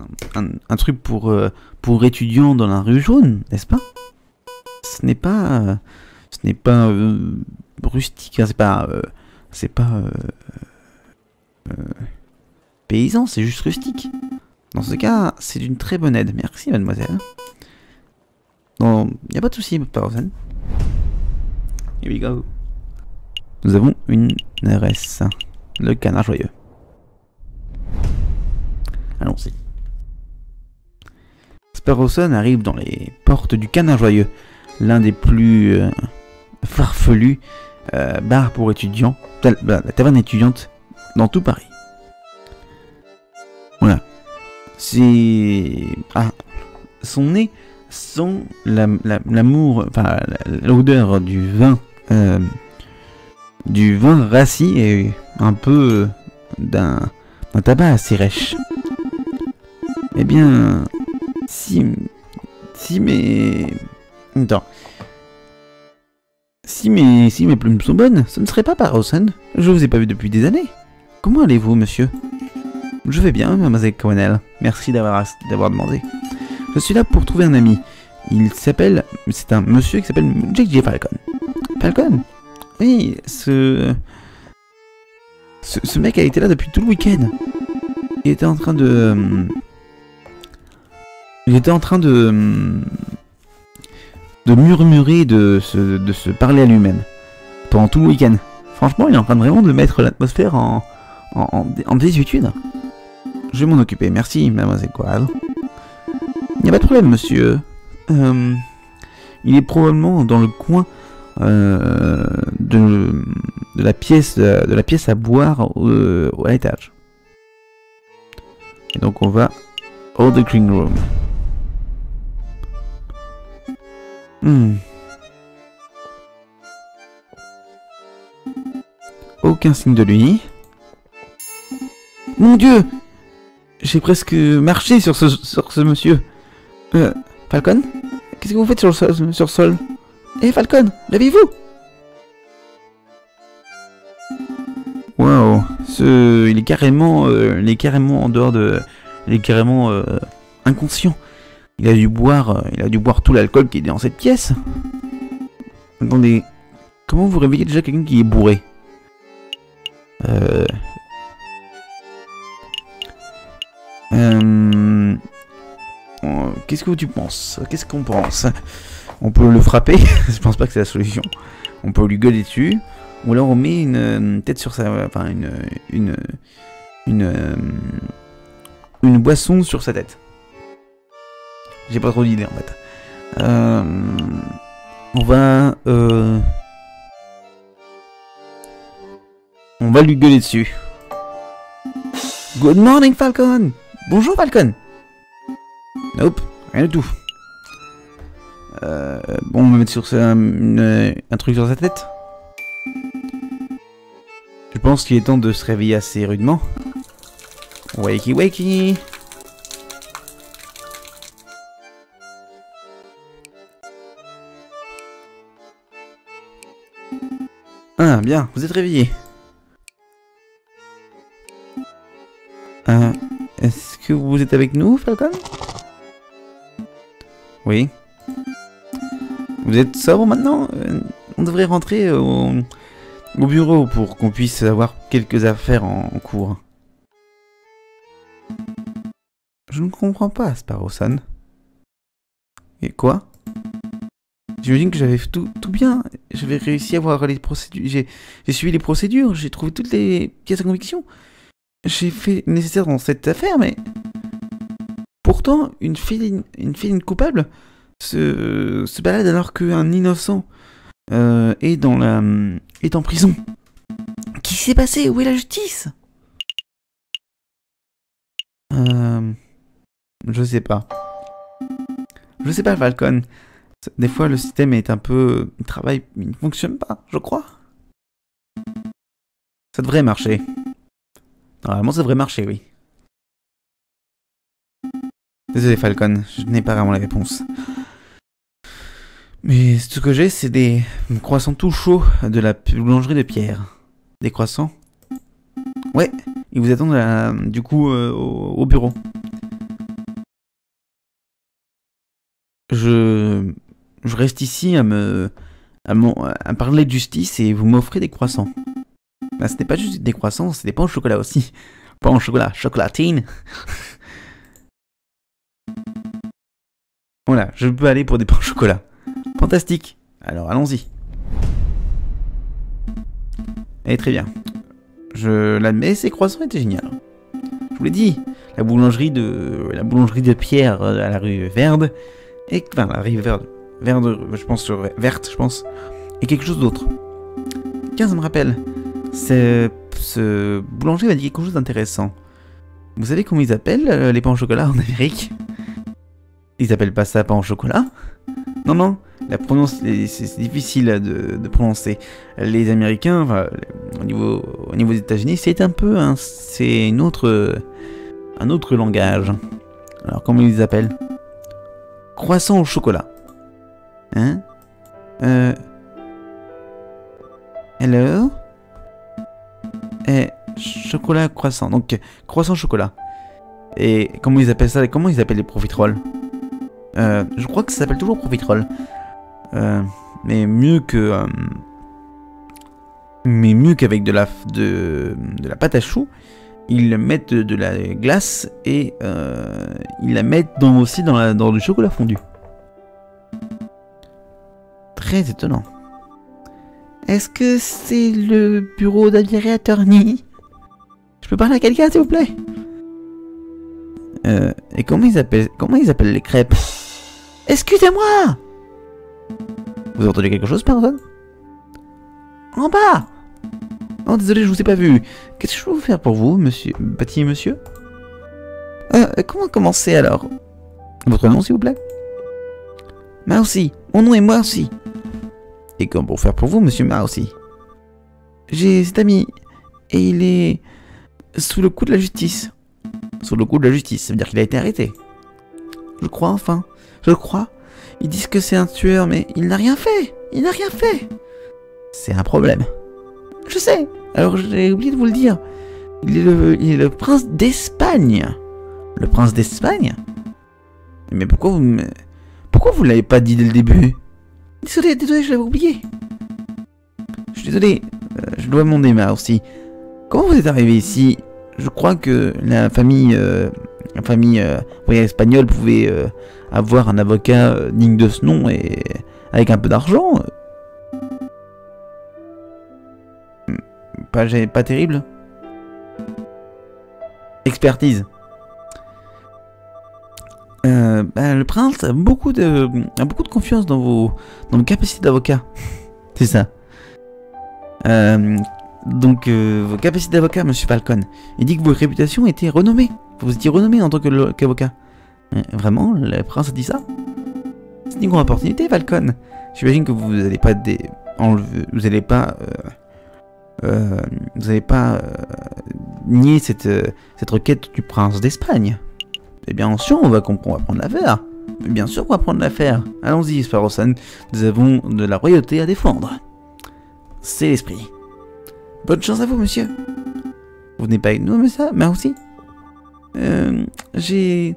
truc pour étudiants dans la rue jaune, n'est-ce pas? Ce n'est pas rustique, c'est pas paysan, c'est juste rustique. Dans ce cas, c'est d'une très bonne aide. Merci, mademoiselle. Non, il n'y a pas de souci, Sparrowson. Here we go. Nous avons une adresse. Le canard joyeux. Sparrowson arrive dans les portes du Canard Joyeux, l'un des plus farfelus bars pour étudiants, la taverne étudiante dans tout Paris. Voilà. C'est... Ah, son nez sent l'amour, enfin l'odeur du vin rassis et un peu d'un tabac assez rêche. Eh bien, si mes plumes sont bonnes, ce ne serait pas Sparrowson. Je vous ai pas vu depuis des années. Comment allez-vous, monsieur? Je vais bien, mademoiselle Cowenel. Merci d'avoir demandé. Je suis là pour trouver un ami. C'est un monsieur qui s'appelle J.J. Falcon. Falcon? Oui, ce mec a été là depuis tout le week-end. Il était en train de murmurer, de se parler à lui-même pendant tout le week-end. Franchement, il est en train vraiment de mettre l'atmosphère en désuétude. Je vais m'en occuper. Merci, mademoiselle Coal. Il n'y a pas de problème, monsieur. Il est probablement dans le coin de la pièce à boire à l'étage. Et donc on va au The Green Room. Aucun signe de lui. Mon Dieu! J'ai presque marché sur ce monsieur. Falcon? Qu'est-ce que vous faites sur le sol? Eh, Falcon, l'avez-vous? Waouh, il est carrément en dehors de, il est carrément inconscient. Il a dû boire tout l'alcool qui est dans cette pièce. Attendez, comment vous réveillez déjà quelqu'un qui est bourré? Qu'est-ce que tu penses? Qu'est-ce qu'on pense? On peut le frapper. Je pense pas que c'est la solution. On peut lui gueuler dessus. Ou alors on met une tête sur sa... Enfin, une boisson sur sa tête. J'ai pas trop d'idées en fait. On va lui gueuler dessus. Good morning, Falcon! Bonjour, Falcon! Nope, rien du tout. Bon, on va mettre sur ça un truc sur sa tête. Je pense qu'il est temps de se réveiller assez rudement. Wakey, wakey! Ah, bien, vous êtes réveillé. Est-ce que vous êtes avec nous, Falcon? Oui. Vous êtes sobre maintenant? On devrait rentrer au bureau pour qu'on puisse avoir quelques affaires en cours. Je ne comprends pas, Sparrowson. Et quoi? J'imagine que j'avais tout bien. J'avais réussi à avoir les procédures. J'ai suivi les procédures. J'ai trouvé toutes les pièces de conviction. J'ai fait le nécessaire dans cette affaire, mais... Pourtant, une féline coupable se balade alors qu'un innocent est en prison. Qu'est-ce qui s'est passé? Où est la justice? Je sais pas. Je sais pas, Falcon. Des fois, le système est un peu... il ne fonctionne pas, je crois. Ça devrait marcher. Normalement, ça devrait marcher, oui. Désolé, Falcon, je n'ai pas vraiment la réponse. Mais ce que j'ai, c'est des croissants tout chauds de la boulangerie de Pierre. Des croissants? Ouais, ils vous attendent du coup au bureau. Je reste ici à parler de justice et vous m'offrez des croissants. Bah, ce n'est pas juste des croissants, c'est des pains au chocolat aussi. Pain au chocolat, chocolatine. Voilà, je peux aller pour des pains au chocolat. Fantastique. Alors allons-y. Et très bien. Je l'admets, ces croissants étaient géniaux. Je vous l'ai dit, la boulangerie de Pierre à la rue Verde, et enfin la rue Verde, je pense verte, je pense, et quelque chose d'autre. Tiens, ça me rappelle, ce boulanger m'a dit quelque chose d'intéressant. Vous savez comment ils appellent les pains au chocolat en Amérique? Ils appellent pas ça pain au chocolat? Non, non, c'est difficile de prononcer. Les Américains, enfin, au niveau des États-Unis, c'est un peu c'est un autre langage. Alors comment ils les appellent? Croissant au chocolat. Hein? Hello? Chocolat croissant. Donc croissant chocolat. Et comment ils appellent ça? Comment ils appellent les profiteroles? Je crois que ça s'appelle toujours profiterole. Mais mieux que qu'avec de la pâte à choux, ils mettent de la glace et ils la mettent aussi dans du chocolat fondu. Très étonnant. Est-ce que c'est le bureau d'Aviary Attorney? Je peux parler à quelqu'un, s'il vous plaît? Et comment ils appellent les crêpes? Excusez-moi! Vous avez entendu quelque chose, personne? En bas! Oh, désolé, je vous ai pas vu. Qu'est-ce que je peux vous faire pour vous, monsieur, petit monsieur? Comment commencer alors? Votre nom, s'il vous plaît? Marcy. Mon nom est Marcy. Et comment pour faire pour vous, monsieur Marcy? J'ai cet ami, et il est sous le coup de la justice. Sous le coup de la justice, ça veut dire qu'il a été arrêté. Je crois, enfin. Je crois. Ils disent que c'est un tueur, mais il n'a rien fait. Il n'a rien fait. C'est un problème. Je sais. Alors j'ai oublié de vous le dire. Il est le prince d'Espagne. Le prince d'Espagne? Mais pourquoi vous l'avez pas dit dès le début? Désolé, je l'avais oublié. Je suis désolé. Je dois demander aussi. Comment vous êtes arrivé ici? Je crois que la famille royale espagnole pouvait avoir un avocat digne de ce nom et avec un peu d'argent. Pas terrible. Expertise. Le prince a beaucoup de confiance dans vos capacités d'avocat. C'est ça. Donc, vos capacités d'avocat, monsieur Falcon. Il dit que votre réputation était renommée. Vous étiez renommé en tant qu'avocat. Vraiment, le prince a dit ça? C'est une grande opportunité, Falcon. J'imagine que vous n'allez pas nier cette requête du prince d'Espagne. Et bien sûr, on va prendre l'affaire. Bien sûr qu'on va prendre l'affaire. Allons-y, Sparrowson. Nous avons de la royauté à défendre. C'est l'esprit. Bonne chance à vous, monsieur. Vous venez pas avec nous, mais ça, mais aussi. J'ai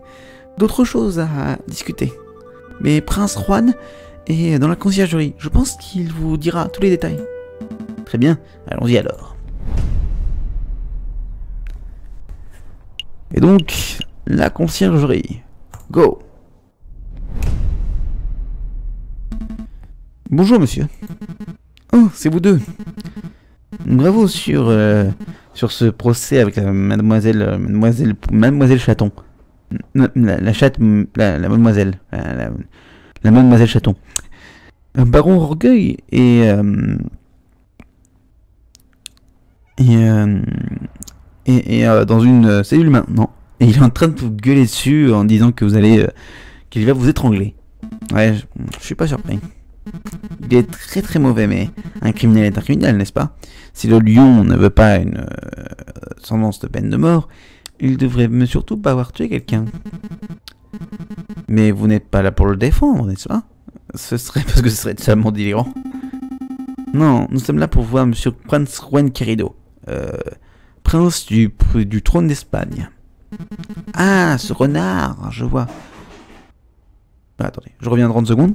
d'autres choses à discuter. Mais Prince Juan est dans la conciergerie. Je pense qu'il vous dira tous les détails. Très bien, allons-y alors. Et donc, la conciergerie. Go. Bonjour, monsieur. Oh, c'est vous deux. Bravo sur ce procès avec la mademoiselle Chaton. La mademoiselle. La mademoiselle Chaton. Baron Orgueil et dans une cellule maintenant. Et il est en train de vous gueuler dessus en disant que qu'il va vous étrangler. Ouais, je suis pas surpris. Il est très très mauvais, mais un criminel est un criminel, n'est-ce pas? Si le lion ne veut pas une sentence de peine de mort, il devrait surtout pas avoir tué quelqu'un. Mais vous n'êtes pas là pour le défendre, n'est-ce pas? Ce serait parce que ce serait totalement délirant. Non, nous sommes là pour voir Monsieur Prince Juan Querido, prince du trône d'Espagne. Ah, ce renard, je vois. Ah, attendez, je reviens dans 30 secondes.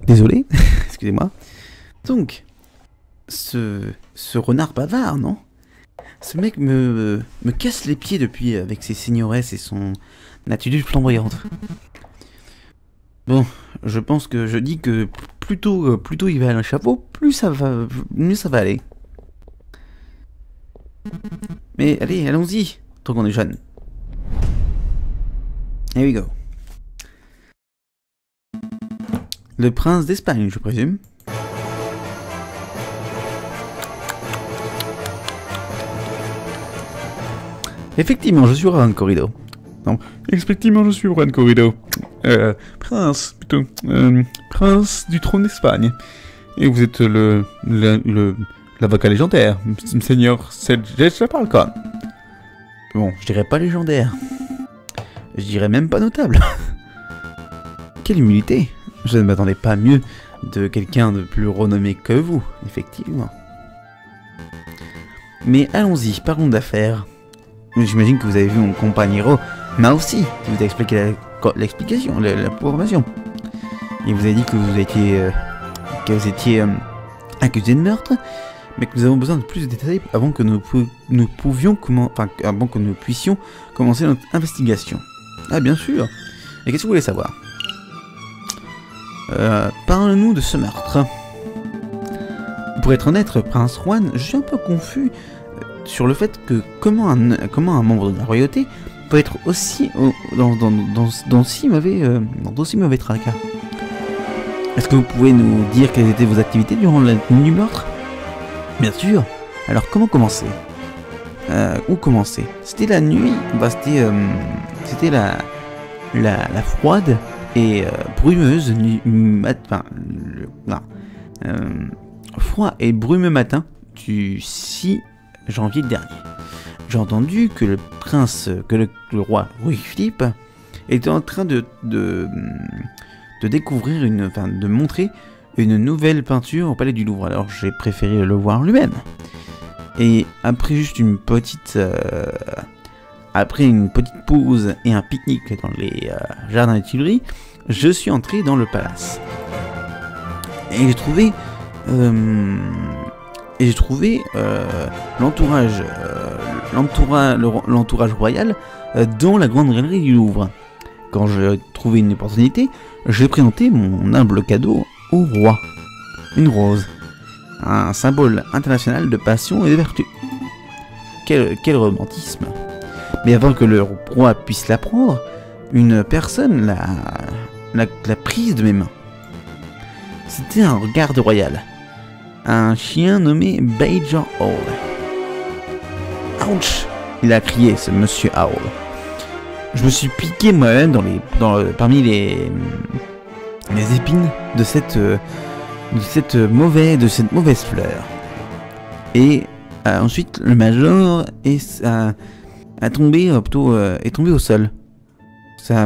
Désolé, excusez-moi. Donc, ce renard bavard, non? Ce mec me casse les pieds depuis avec ses signoresses et son attitude flamboyante. Bon, je pense que je dis que plus tôt il va à un chapeau, mieux ça va aller. Mais allez, allons-y, tant qu'on est jeune. Here we go. Le prince d'Espagne, je présume. Effectivement, je suis Juan Corrido. Non, effectivement, je suis Juan Corrido. Prince, plutôt. Prince du trône d'Espagne. Et vous êtes l'avocat légendaire, Seigneur Sergej Falcon. Bon, je dirais pas légendaire. Je dirais même pas notable. Quelle humilité. Je ne m'attendais pas mieux de quelqu'un de plus renommé que vous, effectivement. Mais allons-y, parlons d'affaires. J'imagine que vous avez vu mon compagnero, mais aussi, qui vous a expliqué l'explication, la programmation. Il vous a dit que vous étiez accusé de meurtre, mais que nous avons besoin de plus de détails avant que nous puissions commencer notre investigation. Ah, bien sûr. Et qu'est-ce que vous voulez savoir? Parle-nous de ce meurtre. Pour être honnête, Prince Juan, je suis un peu confus sur le fait que comment un membre de la royauté peut être aussi dans si mauvais tracas. Est-ce que vous pouvez nous dire quelles étaient vos activités durant la nuit du meurtre? Bien sûr. Alors comment commencer? Où commencer? C'était la nuit, c'était la froide et brumeuse froid et brumeux matin du 6 janvier dernier. J'ai entendu que le roi Louis-Philippe était en train de découvrir de montrer une nouvelle peinture au Palais du Louvre. Alors j'ai préféré le voir lui-même. Et après juste une petite pause et un pique-nique dans les jardins des Tuileries, je suis entré dans le palace. Et j'ai trouvé l'entourage royal dans la grande galerie du Louvre. Quand j'ai trouvé une opportunité, j'ai présenté mon humble cadeau au roi. Une rose. Un symbole international de passion et de vertu. Quel romantisme. Mais avant que le roi puisse la prendre, une personne l'a prise de mes mains. C'était un garde royal. Un chien nommé Bajor Owl. Ouch! Il a crié, ce monsieur Owl. Je me suis piqué moi-même parmi les épines de cette mauvaise fleur. Et ensuite, le major est tombé au sol. Sa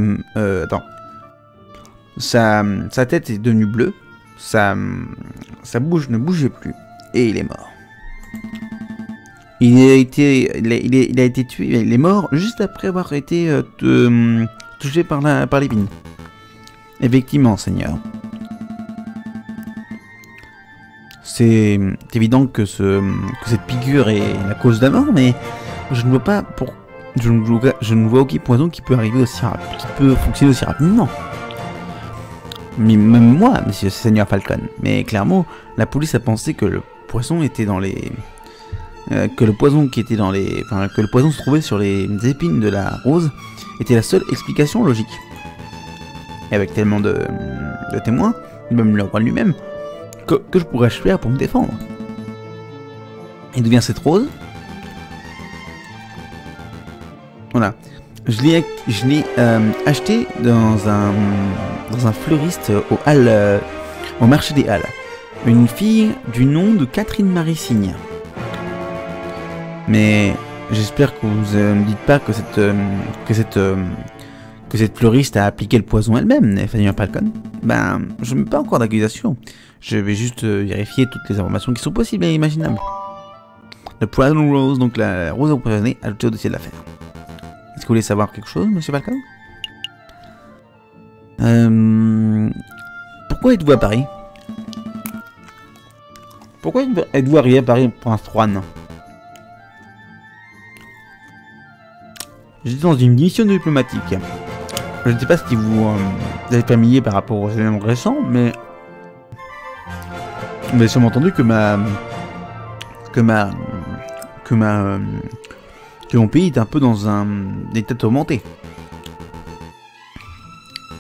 tête est devenue bleue. Sa bouche ne bougeait plus. Et il est mort. Il a été tué, il est mort juste après avoir été touché par l'épine. Effectivement, Seigneur. C'est évident que cette piqûre est la cause de la mort, mais je ne vois aucun poison qui peut arriver qui peut fonctionner aussi rapidement. Même moi, monsieur Seigneur Falcon. Mais clairement, la police a pensé que le poison était dans les... que le poison se trouvait sur les épines de la rose était la seule explication logique. Et avec tellement de témoins, même le roi lui-même, que je pourrais-je faire pour me défendre? Et d'où vient cette rose? Voilà. Je l'ai acheté dans un fleuriste au marché des Halles. Une fille du nom de Catherine Marie Signe. Mais j'espère que vous ne dites pas que cette fleuriste a appliqué le poison elle-même, Seigneur Falcon. Ben, je ne mets pas encore d'accusation. Je vais juste vérifier toutes les informations qui sont possibles et imaginables. Le Poison Rose, donc la rose empoisonnée, ajoutée au dossier de l'affaire. Est-ce que vous voulez savoir quelque chose, monsieur Falcon? Pourquoi êtes-vous à Paris? Pourquoi êtes-vous arrivé à Paris, Prince Juan? J'étais dans une mission diplomatique. Je ne sais pas si vous êtes familier par rapport aux événements récents, mais vous avez sûrement entendu que mon pays est un peu dans un état tourmenté.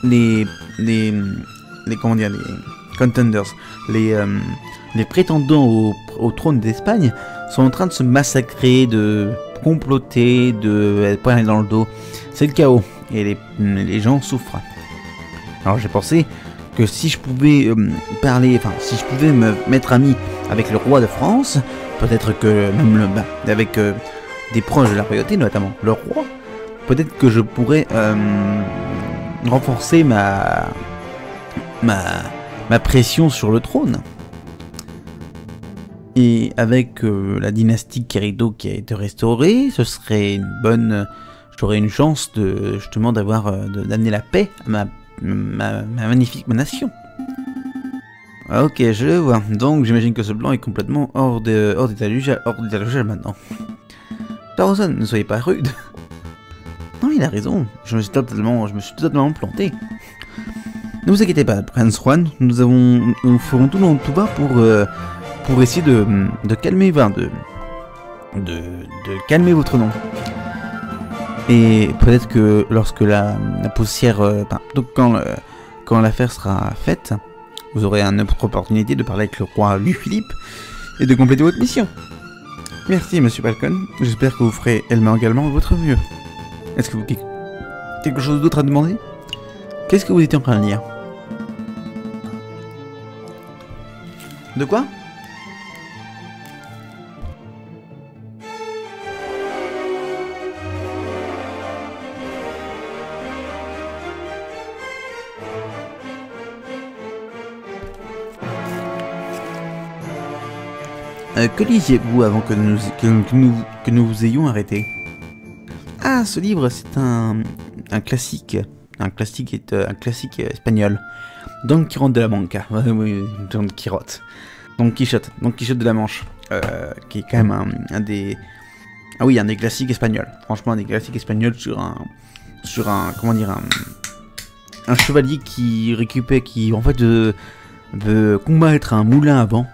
Les comment dire, les contenders, les prétendants au trône d'Espagne sont en train de se massacrer, de comploter, de poigner dans le dos. C'est le chaos et les gens souffrent. Alors j'ai pensé que si je pouvais si je pouvais me mettre ami avec le roi de France, peut-être que même avec des proches de la royauté, notamment le roi, peut-être que je pourrais renforcer ma pression sur le trône. Et avec la dynastie Querido qui a été restaurée, ce serait une bonne... J'aurais une chance de justement d'amener la paix à ma magnifique nation. Ok, je le vois. Donc j'imagine que ce blanc est complètement hors d'état légal maintenant. Tarosan, ne soyez pas rude. Non, il a raison. Je me suis totalement planté. Ne vous inquiétez pas, Prince Juan. Nous ferons tout dans tout bas pour essayer de calmer, de calmer votre nom. Et peut-être que lorsque la poussière, donc quand l'affaire sera faite, vous aurez une autre opportunité de parler avec le roi Louis-Philippe et de compléter votre mission. Merci, Monsieur Falcon. J'espère que vous ferez également votre mieux. Est-ce que vous avez quelque chose d'autre à demander? Qu'est-ce que vous étiez en train de lire? De quoi? Que lisiez-vous avant que nous vous ayons arrêté? Ah, ce livre, c'est un classique. Un classique espagnol. Don Quijote de la Mancha. Oui, Don Quijote. Don Quichotte de la Manche. Qui est quand même un des classiques espagnols. Franchement, un des classiques espagnols sur un comment dire, un chevalier qui en fait veut combattre un moulin à vent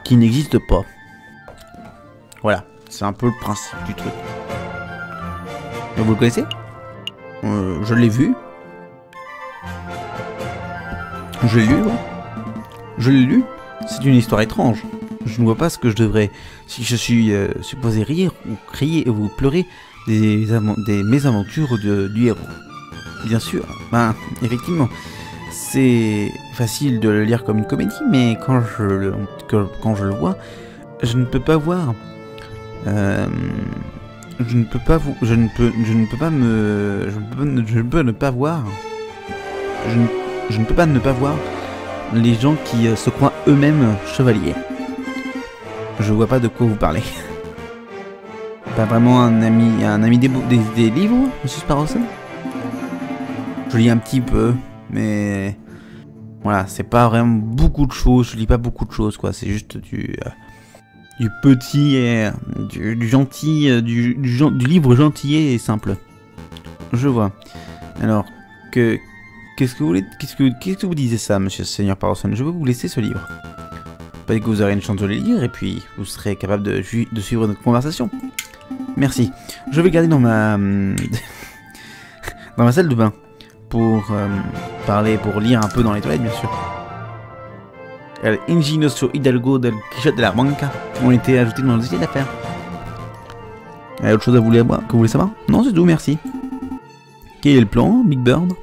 qui n'existe pas. Voilà, c'est un peu le principe du truc. Vous le connaissez? Je l'ai vu. Je l'ai lu, ouais. Je l'ai lu. C'est une histoire étrange. Je ne vois pas ce que je devrais... Si je suis supposé rire, ou crier, ou pleurer des mésaventures du héros. Bien sûr, effectivement. C'est facile de le lire comme une comédie, mais quand je le vois, je ne peux pas voir... je ne peux pas ne pas voir les gens qui se croient eux-mêmes chevaliers. Je vois pas de quoi vous parlez. Pas vraiment un ami des livres, Monsieur Sparrowson? Je lis un petit peu, mais voilà, c'est pas vraiment beaucoup de choses. Je lis pas beaucoup de choses, quoi. C'est juste du petit et du gentil, du livre gentil et simple. Je vois. Alors, qu'est-ce que vous disiez ça, Monsieur Seigneur Sparrowson? Je vais vous laisser ce livre. Peut-être que vous aurez une chance de le lire et puis vous serez capable de suivre notre conversation. Merci. Je vais garder dans ma dans ma salle de bain pour lire un peu dans les toilettes, bien sûr. El ingenioso Hidalgo del Quijote de la Mancha ont été ajoutés dans le dossier d'affaires. Il y a autre chose que vous voulez savoir? Non, c'est tout, merci. Quel est le plan, Big Bird?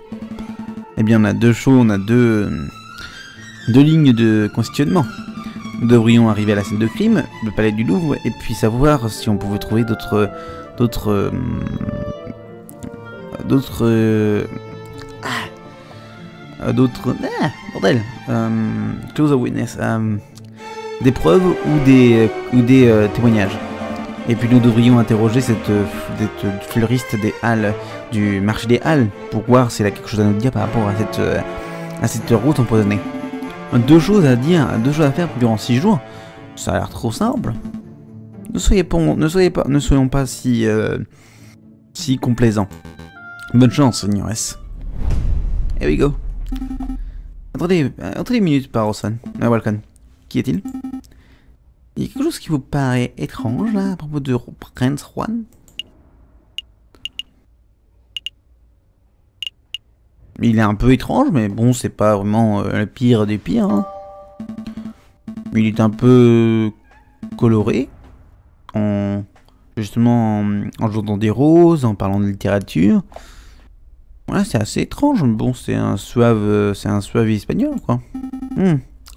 Eh bien, on a deux lignes de constitutionnement. Nous devrions arriver à la scène de crime, le palais du Louvre, et puis savoir si on pouvait trouver d'autres close of witness, des preuves ou des témoignages. Et puis nous devrions interroger cette fleuriste des Halles, du marché des Halles, pour voir si elle a quelque chose à nous dire par rapport à cette route empoisonnée. 2 choses à dire, 2 choses à faire durant 6 jours. Ça a l'air trop simple. Ne soyons pas si complaisants. Bonne chance, Ignorès. Here we go. Attendez une minute, Parosan. Walcon. Qui est-il? Il y a quelque chose qui vous paraît étrange, là, à propos de Prince Juan? Il est un peu étrange, mais bon, c'est pas vraiment le pire des pires. Hein. Il est un peu coloré, justement en jouant des roses, en parlant de littérature. Voilà, c'est assez étrange. Bon, c'est un suave espagnol, quoi.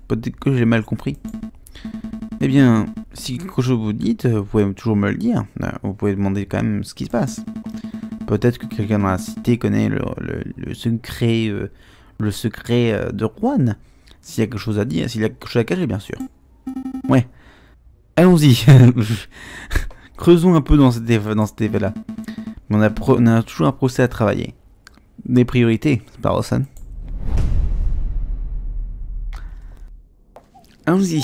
Peut-être que j'ai mal compris. Eh bien, si quelque chose vous dites, vous pouvez toujours me le dire. Vous pouvez demander quand même ce qui se passe. Peut-être que quelqu'un dans la cité connaît le secret de Juan. S'il y a quelque chose à dire, s'il y a quelque chose à cacher, bien sûr. Ouais. Allons-y. Creusons un peu dans cet effet-là. On a toujours un procès à travailler. Des priorités, Sparrowson. Allons-y.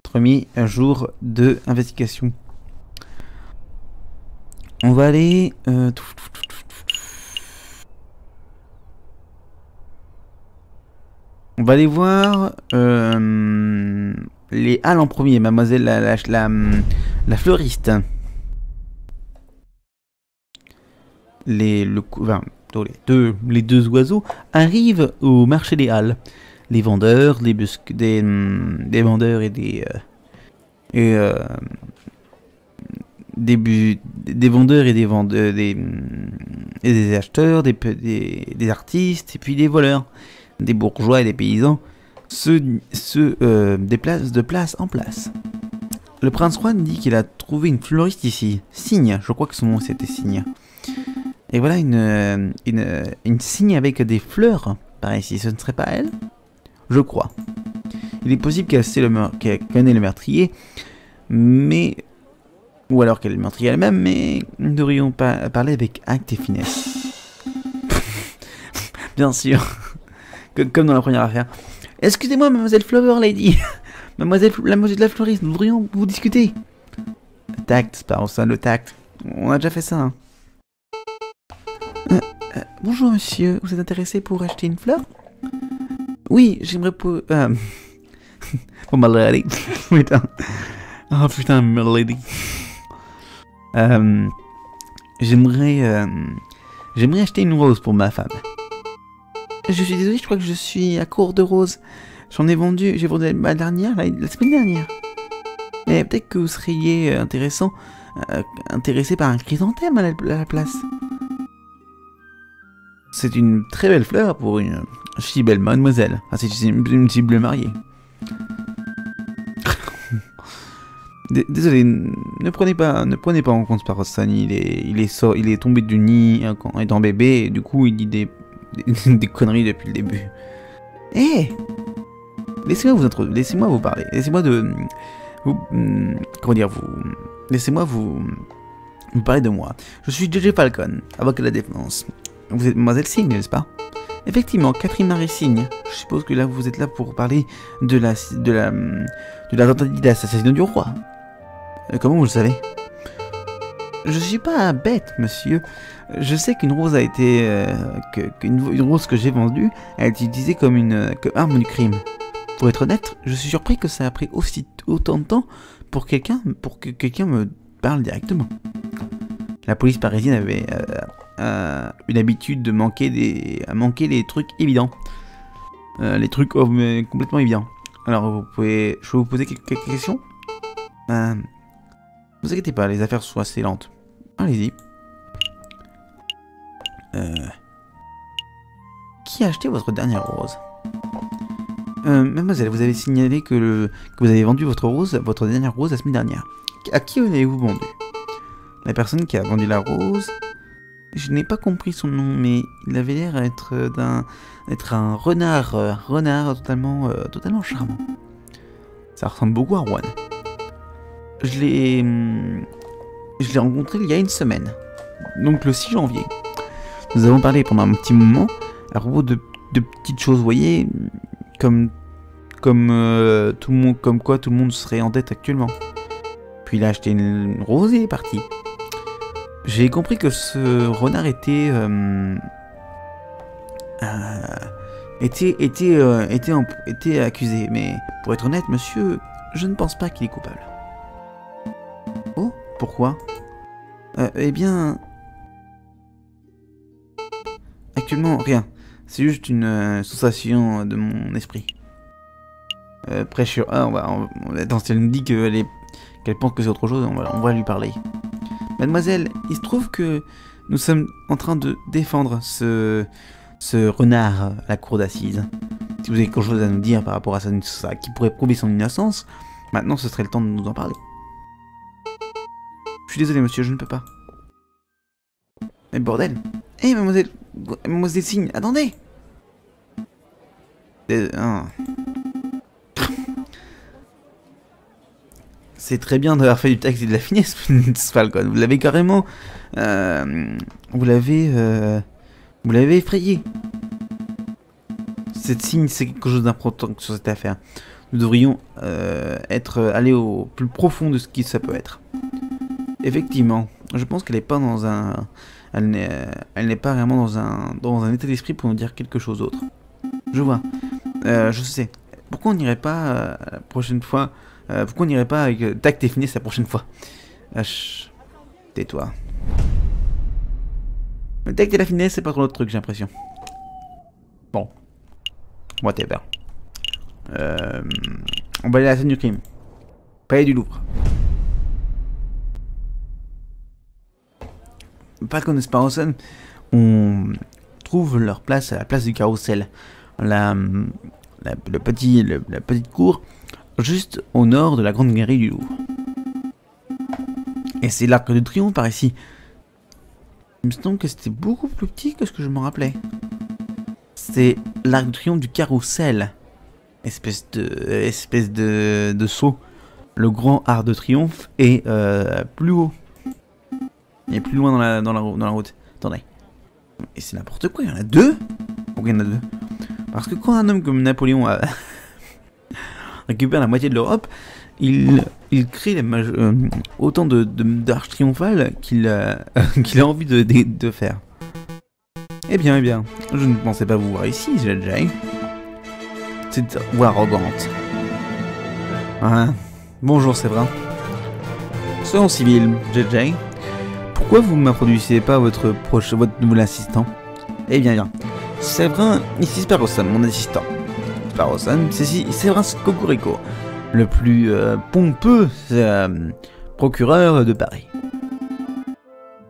Premier jour de investigation. On va aller... on va aller voir les halles en premier, mademoiselle la fleuriste. Les deux oiseaux arrivent au marché des halles. Les vendeurs, des vendeurs et des vendeurs et des acheteurs, des artistes et puis des voleurs, des bourgeois et des paysans se déplacent de place en place. Le prince Juan dit qu'il a trouvé une fleuriste ici, Cygne, je crois que son nom c'était Cygne. Et voilà une cygne avec des fleurs par ici, ce ne serait pas elle? Je crois. Il est possible qu'elle connaît le meurtrier, mais... ou alors qu'elle est le meurtrier elle-même, mais nous devrions pas parler avec acte et finesse. Bien sûr. Comme dans la première affaire. Excusez-moi, mademoiselle Flower Lady. mademoiselle la fleuriste, nous devrions vous discuter. Le tact, Sparrowson, le tact. On a déjà fait ça, hein. Bonjour monsieur, vous êtes intéressé pour acheter une fleur? Oui, j'aimerais pour... pour ma lady. Putain. Oh putain, ma lady. J'aimerais acheter une rose pour ma femme. Je suis désolé, je crois que je suis à court de roses. J'ai vendu ma dernière, la semaine dernière. Mais peut-être que vous seriez intéressé par un chrysanthème à la place. C'est une très belle fleur pour une si belle mademoiselle. Ah, c'est une cible mariée. Désolé, ne prenez pas en compte Sparrowson. Il est tombé du nid quand étant bébé et du coup il dit des conneries depuis le début. Eh, laissez-moi vous parler. Laissez-moi vous parler de moi. Je suis J.J. Falcon, avocat de la défense. Vous êtes mademoiselle Cygne, n'est-ce pas? Effectivement, Catherine Marie Cygne. Je suppose que là vous êtes là pour parler de la tentative d'assassinat du roi. Comment vous le savez? Je suis pas bête, monsieur. Je sais qu'une rose a été une rose que j'ai vendue a été utilisée comme arme du crime. Pour être honnête, je suis surpris que ça a pris autant de temps pour que quelqu'un me parle directement. La police parisienne avait une habitude de manquer les trucs évidents. Les trucs complètement évidents. Alors, je peux vous poser quelques questions? Ne vous inquiétez pas, les affaires sont assez lentes. Allez-y. Qui a acheté votre dernière rose? Mademoiselle, vous avez signalé que vous avez vendu votre dernière rose la semaine dernière. À qui l'avez-vous vendu? La personne qui a vendu la rose... Je n'ai pas compris son nom, mais il avait l'air d'être un renard totalement charmant. Ça ressemble beaucoup à Juan. Je l'ai rencontré il y a une semaine, donc le 6 janvier. Nous avons parlé pendant un petit moment à propos de petites choses, vous voyez, comme comme tout le monde, comme quoi tout le monde serait en dette actuellement. Puis il a acheté une rose et il est parti. J'ai compris que ce renard était accusé, mais pour être honnête, monsieur, je ne pense pas qu'il est coupable. Oh, pourquoi? Eh bien, actuellement, rien. C'est juste une sensation de mon esprit. Pressure. Ah, attends, si elle nous dit qu'elle pense que c'est autre chose, on va lui parler. Mademoiselle, il se trouve que nous sommes en train de défendre ce renard à la cour d'assises. Si vous avez quelque chose à nous dire par rapport à ça qui pourrait prouver son innocence, maintenant ce serait le temps de nous en parler. Je suis désolé monsieur, je ne peux pas. Mais bordel. Hé mademoiselle Signe, attendez. C'est très bien d'avoir fait du tact et de la finesse, Falcon. Vous l'avez carrément... vous l'avez effrayé. Cette Signe, c'est quelque chose d'important sur cette affaire. Nous devrions aller au plus profond de ce qui ça peut être. Effectivement, je pense qu'elle n'est pas dans un... Elle n'est pas vraiment dans un état d'esprit pour nous dire quelque chose d'autre. Je vois. Je sais. Pourquoi on n'irait pas la prochaine fois... pourquoi on n'irait pas avec tact et finesse la prochaine fois? Tais-toi. Le tact et la finesse, c'est pas trop notre truc, j'ai l'impression. Bon. Whatever. On va aller à la scène du crime. Palais du Louvre. Falcon et Sparrowson, on trouve leur place à la place du carrousel. La petite cour juste au nord de la grande galerie du Louvre. Et c'est l'Arc de Triomphe par ici. Il me semble que c'était beaucoup plus petit que ce que je me rappelais. C'est l'Arc de Triomphe du Carrousel. Espèce de saut. Le grand Arc de Triomphe est plus haut. Il est plus loin dans la route. Attendez. Et c'est n'importe quoi, il y en a deux? Pourquoi il y en a deux? Parce que quand un homme comme Napoléon récupère la moitié de l'Europe, il crée autant d'arches triomphales qu'il a envie de faire. Eh bien, je ne pensais pas vous voir ici, JJ. C'est voix arrogante. Ah, bonjour, c'est vrai. Soyons civils, JJ. Pourquoi vous ne m'introduisez pas votre nouvel assistant? Eh bien, c'est vrai, ici Sparrowson, mon assistant. Sparrowson, c'est vrai, Cocorico, le plus pompeux procureur de Paris.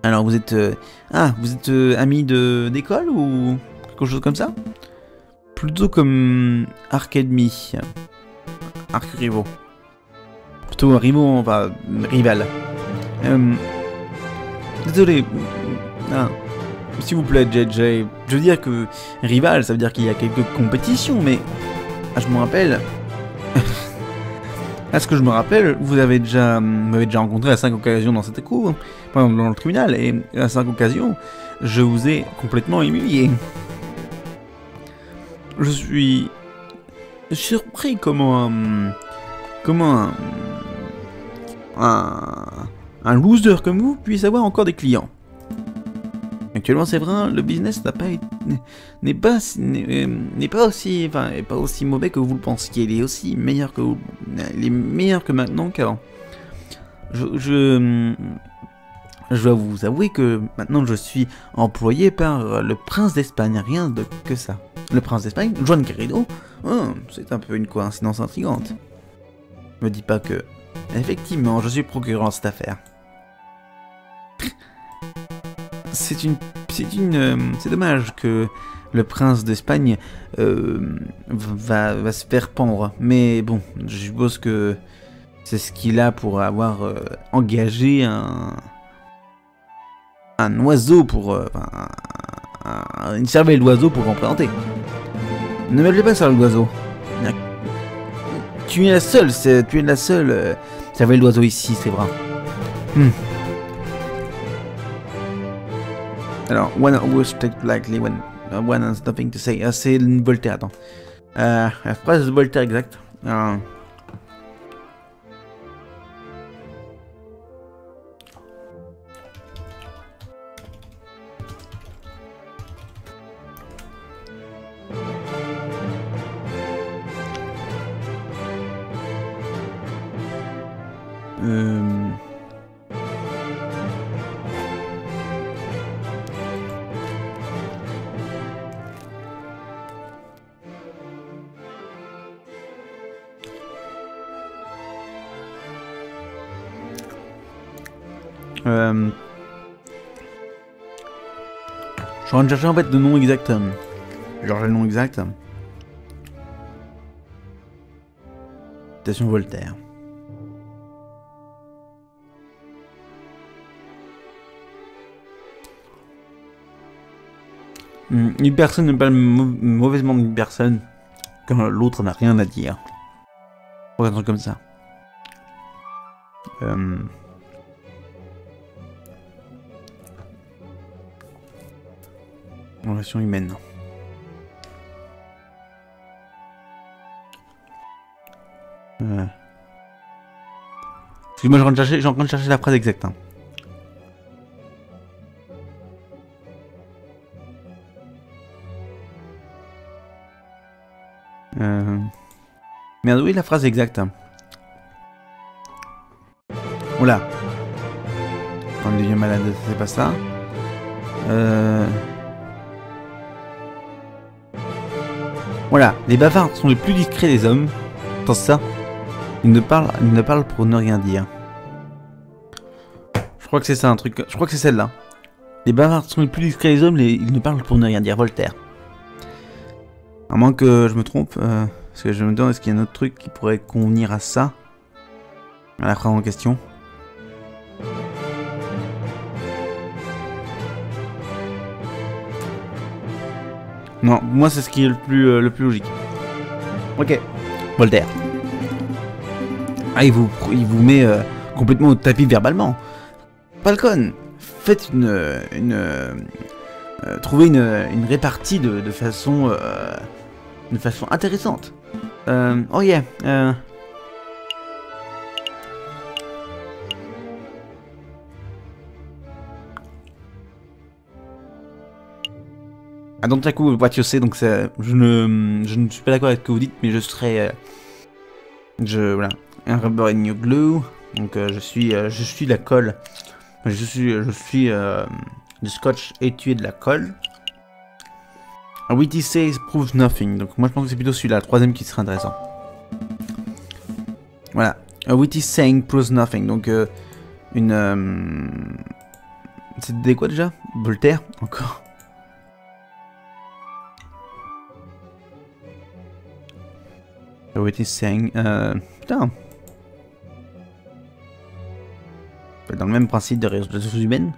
Alors vous êtes ami d'école ou quelque chose comme ça? Plutôt comme arc-ennemi, arc-rivaux. Plutôt un rivaux, enfin rival. Désolé. Ah. S'il vous plaît, JJ. Je veux dire que rival, ça veut dire qu'il y a quelques compétitions, mais... Ah, je me rappelle... À ce que je me rappelle, vous m'avez déjà rencontré à 5 occasions dans cette cour, dans le tribunal, et à 5 occasions, je vous ai complètement humilié. Je suis... surpris comment un loser comme vous puisse avoir encore des clients. Actuellement, c'est vrai, le business n'est pas aussi mauvais que vous le pensiez. Il est aussi meilleur que maintenant qu'avant. Je dois vous avouer que maintenant je suis employé par le prince d'Espagne, rien de que ça. Le prince d'Espagne, Juan Querido, c'est un peu une coïncidence intrigante. Me dis pas que... Effectivement, je suis procureur en cette affaire. C'est dommage que le prince d'Espagne va se faire pendre. Mais bon, je suppose que c'est ce qu'il a pour avoir engagé un oiseau pour... une cervelle d'oiseau pour représenter. Ne m'appelez pas ça l'oiseau. Tu es la seule cervelle d'oiseau ici, c'est vrai. Alors, one always takes likely when one has nothing to say. Ah, c'est Voltaire, attends. La phrase de Voltaire exacte. Je suis en train de chercher en fait le nom exact. Genre le nom exact. Citation Voltaire. Une personne ne parle mauvaisement d'une personne quand l'autre n'a rien à dire. Ou un truc comme ça. Relation humaine. Parce que moi je suis en train de chercher la phrase exacte. Hein. Merde, oui, la phrase exacte. Oula. Quand il devient malade, c'est pas ça. Voilà, les bavards sont les plus discrets des hommes. Dans ça, ils ne parlent pour ne rien dire. Je crois que c'est ça un truc. Je crois que c'est celle-là. Les bavards sont les plus discrets des hommes, ils ne parlent pour ne rien dire. Voltaire. À moins que je me trompe, parce que je me demande est-ce qu'il y a un autre truc qui pourrait convenir à ça. À la phrase en question. Non, moi c'est ce qui est le plus logique. Ok, Voltaire. Ah, il vous met complètement au tapis verbalement. Falcon, faites trouvez une répartie de façon intéressante. Oh yeah. I don't like what you say, donc je ne suis pas d'accord avec ce que vous dites, mais je serai... voilà. Un rubber and your glue, donc je suis la colle. Je suis du scotch et tu es de la colle. A witty says proves nothing, donc moi je pense que c'est plutôt celui-là, le troisième qui serait intéressant. Voilà. A witty saying proves nothing, donc c'était quoi déjà? Voltaire, encore. A witty saying... putain. Dans le même principe de ressources humaines.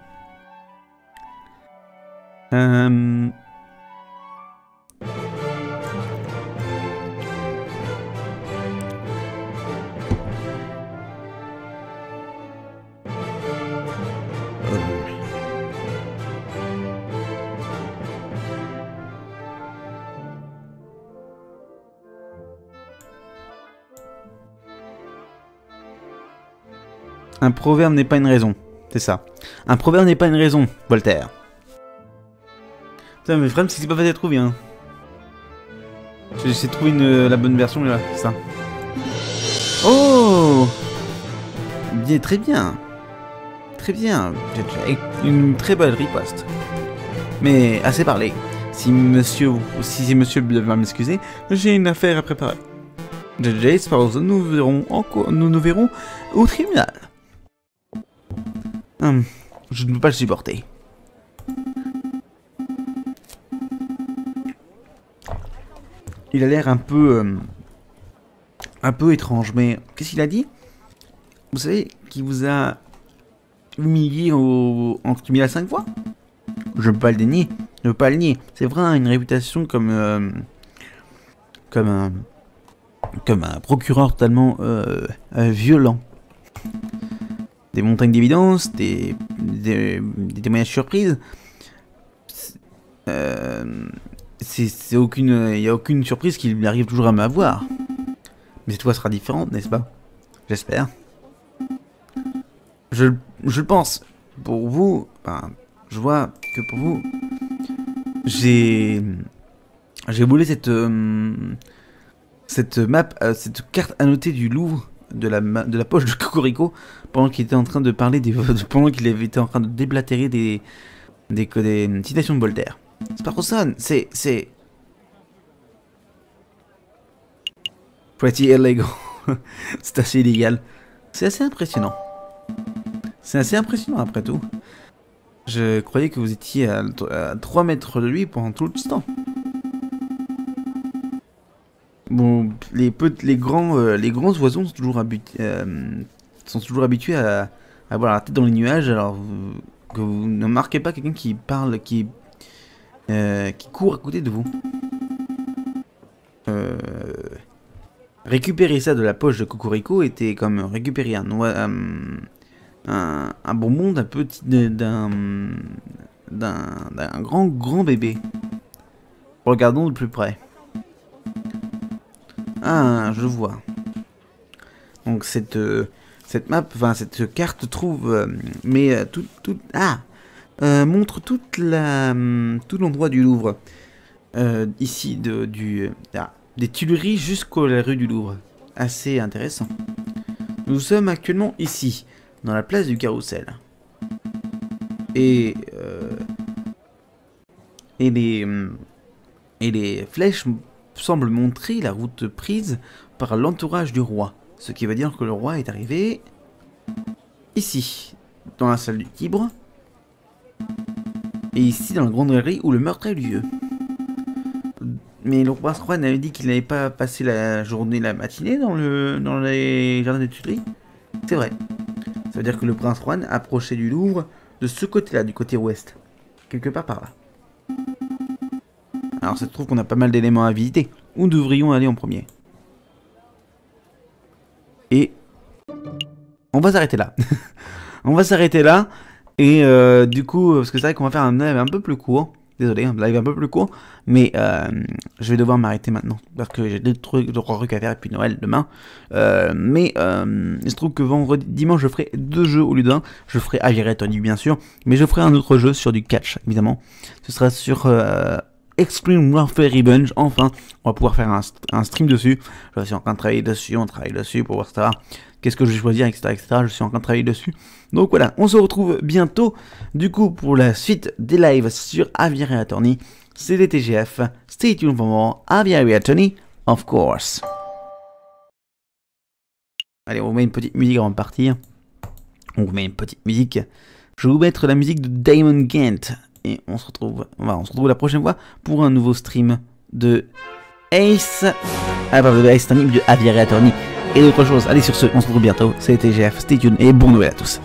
Un proverbe n'est pas une raison. C'est ça. Un proverbe n'est pas une raison, Voltaire. Putain, mais frère, c'est pas facile à trouver, hein. J'essaie de trouver la bonne version, là, c'est ça. Oh bien, très bien. Très bien. Une très belle riposte. Mais assez parlé. Si monsieur va m'excuser, j'ai une affaire à préparer. JJ Sparrow, nous verrons au tribunal. Je ne peux pas le supporter. Il a l'air un peu étrange, mais qu'est-ce qu'il a dit? Vous savez qu'il vous a humilié en tribunal 5 fois? Je ne peux pas le dénier. Je ne peux pas le nier. C'est vrai, une réputation comme un procureur totalement violent. Des montagnes d'évidence, des témoignages surprises. il y a aucune surprise qu'il arrive toujours à m'avoir. Mais cette fois sera différente, n'est-ce pas? J'espère. Je, je le pense. Pour vous, enfin, je vois que pour vous, j'ai volé cette map, cette carte annotée du Louvre de la poche de Cocorico pendant qu'il était en train de parler pendant qu'il était en train de déblatérer des citations de Voltaire. Sparrowson, c'est pretty illegal. C'est assez illégal. C'est assez impressionnant. C'est assez impressionnant après tout. Je croyais que vous étiez à 3 mètres de lui pendant tout le temps. Bon, les grands oiseaux sont toujours habitués à avoir la tête dans les nuages, alors que vous ne marquez pas quelqu'un qui parle, qui court à côté de vous. Récupérer ça de la poche de Cocorico était comme récupérer un bonbon d'un grand bébé. Regardons de plus près. Ah, je vois. Donc cette map, enfin cette carte montre tout l'endroit du Louvre. Ici des Tuileries jusqu'à la rue du Louvre. Assez intéressant. Nous sommes actuellement ici, dans la place du Carrousel. Et les flèches semblent montrer la route prise par l'entourage du roi. Ce qui veut dire que le roi est arrivé ici, dans la salle du Tibre. Et ici, dans la grande galerie où le meurtre a eu lieu. Mais le roi Juan avait dit qu'il n'avait pas passé la matinée dans les jardins des Tuileries. C'est vrai. Ça veut dire que le prince Juan approchait du Louvre de ce côté-là, du côté ouest. Quelque part par là. Alors ça se trouve qu'on a pas mal d'éléments à visiter. Où devrions aller en premier? Et on va s'arrêter là. On va s'arrêter là. Et du coup, parce que c'est vrai qu'on va faire un live un peu plus court. Désolé, un live un peu plus court. Mais je vais devoir m'arrêter maintenant. Parce que j'ai deux trucs à faire et puis Noël demain. Il se trouve que dimanche, je ferai 2 jeux au lieu d'1. Je ferai Aviary Attorney bien sûr. Mais je ferai un autre jeu sur du catch, évidemment. Ce sera sur Extreme Warfare Revenge. Enfin, on va pouvoir faire un stream dessus. Je suis en train de travailler dessus. On travaille dessus pour voir ça. Qu'est-ce que je vais choisir, etc., etc. Je suis en train de travailler dessus. Donc voilà, on se retrouve bientôt, du coup, pour la suite des lives sur Aviary Attorney. C'était TGF. Stay tuned for more Aviary Attorney, of course. Allez, on vous met une petite musique avant de partir. On vous met une petite musique. Je vais vous mettre la musique de Damon Gant. Et on se retrouve la prochaine fois pour un nouveau stream de Ace. Ace Attorney, de Aviary Attorney. Et d'autres choses. Allez, sur ce, on se retrouve bientôt. C'était TGF, stay tuned et bon Noël à tous.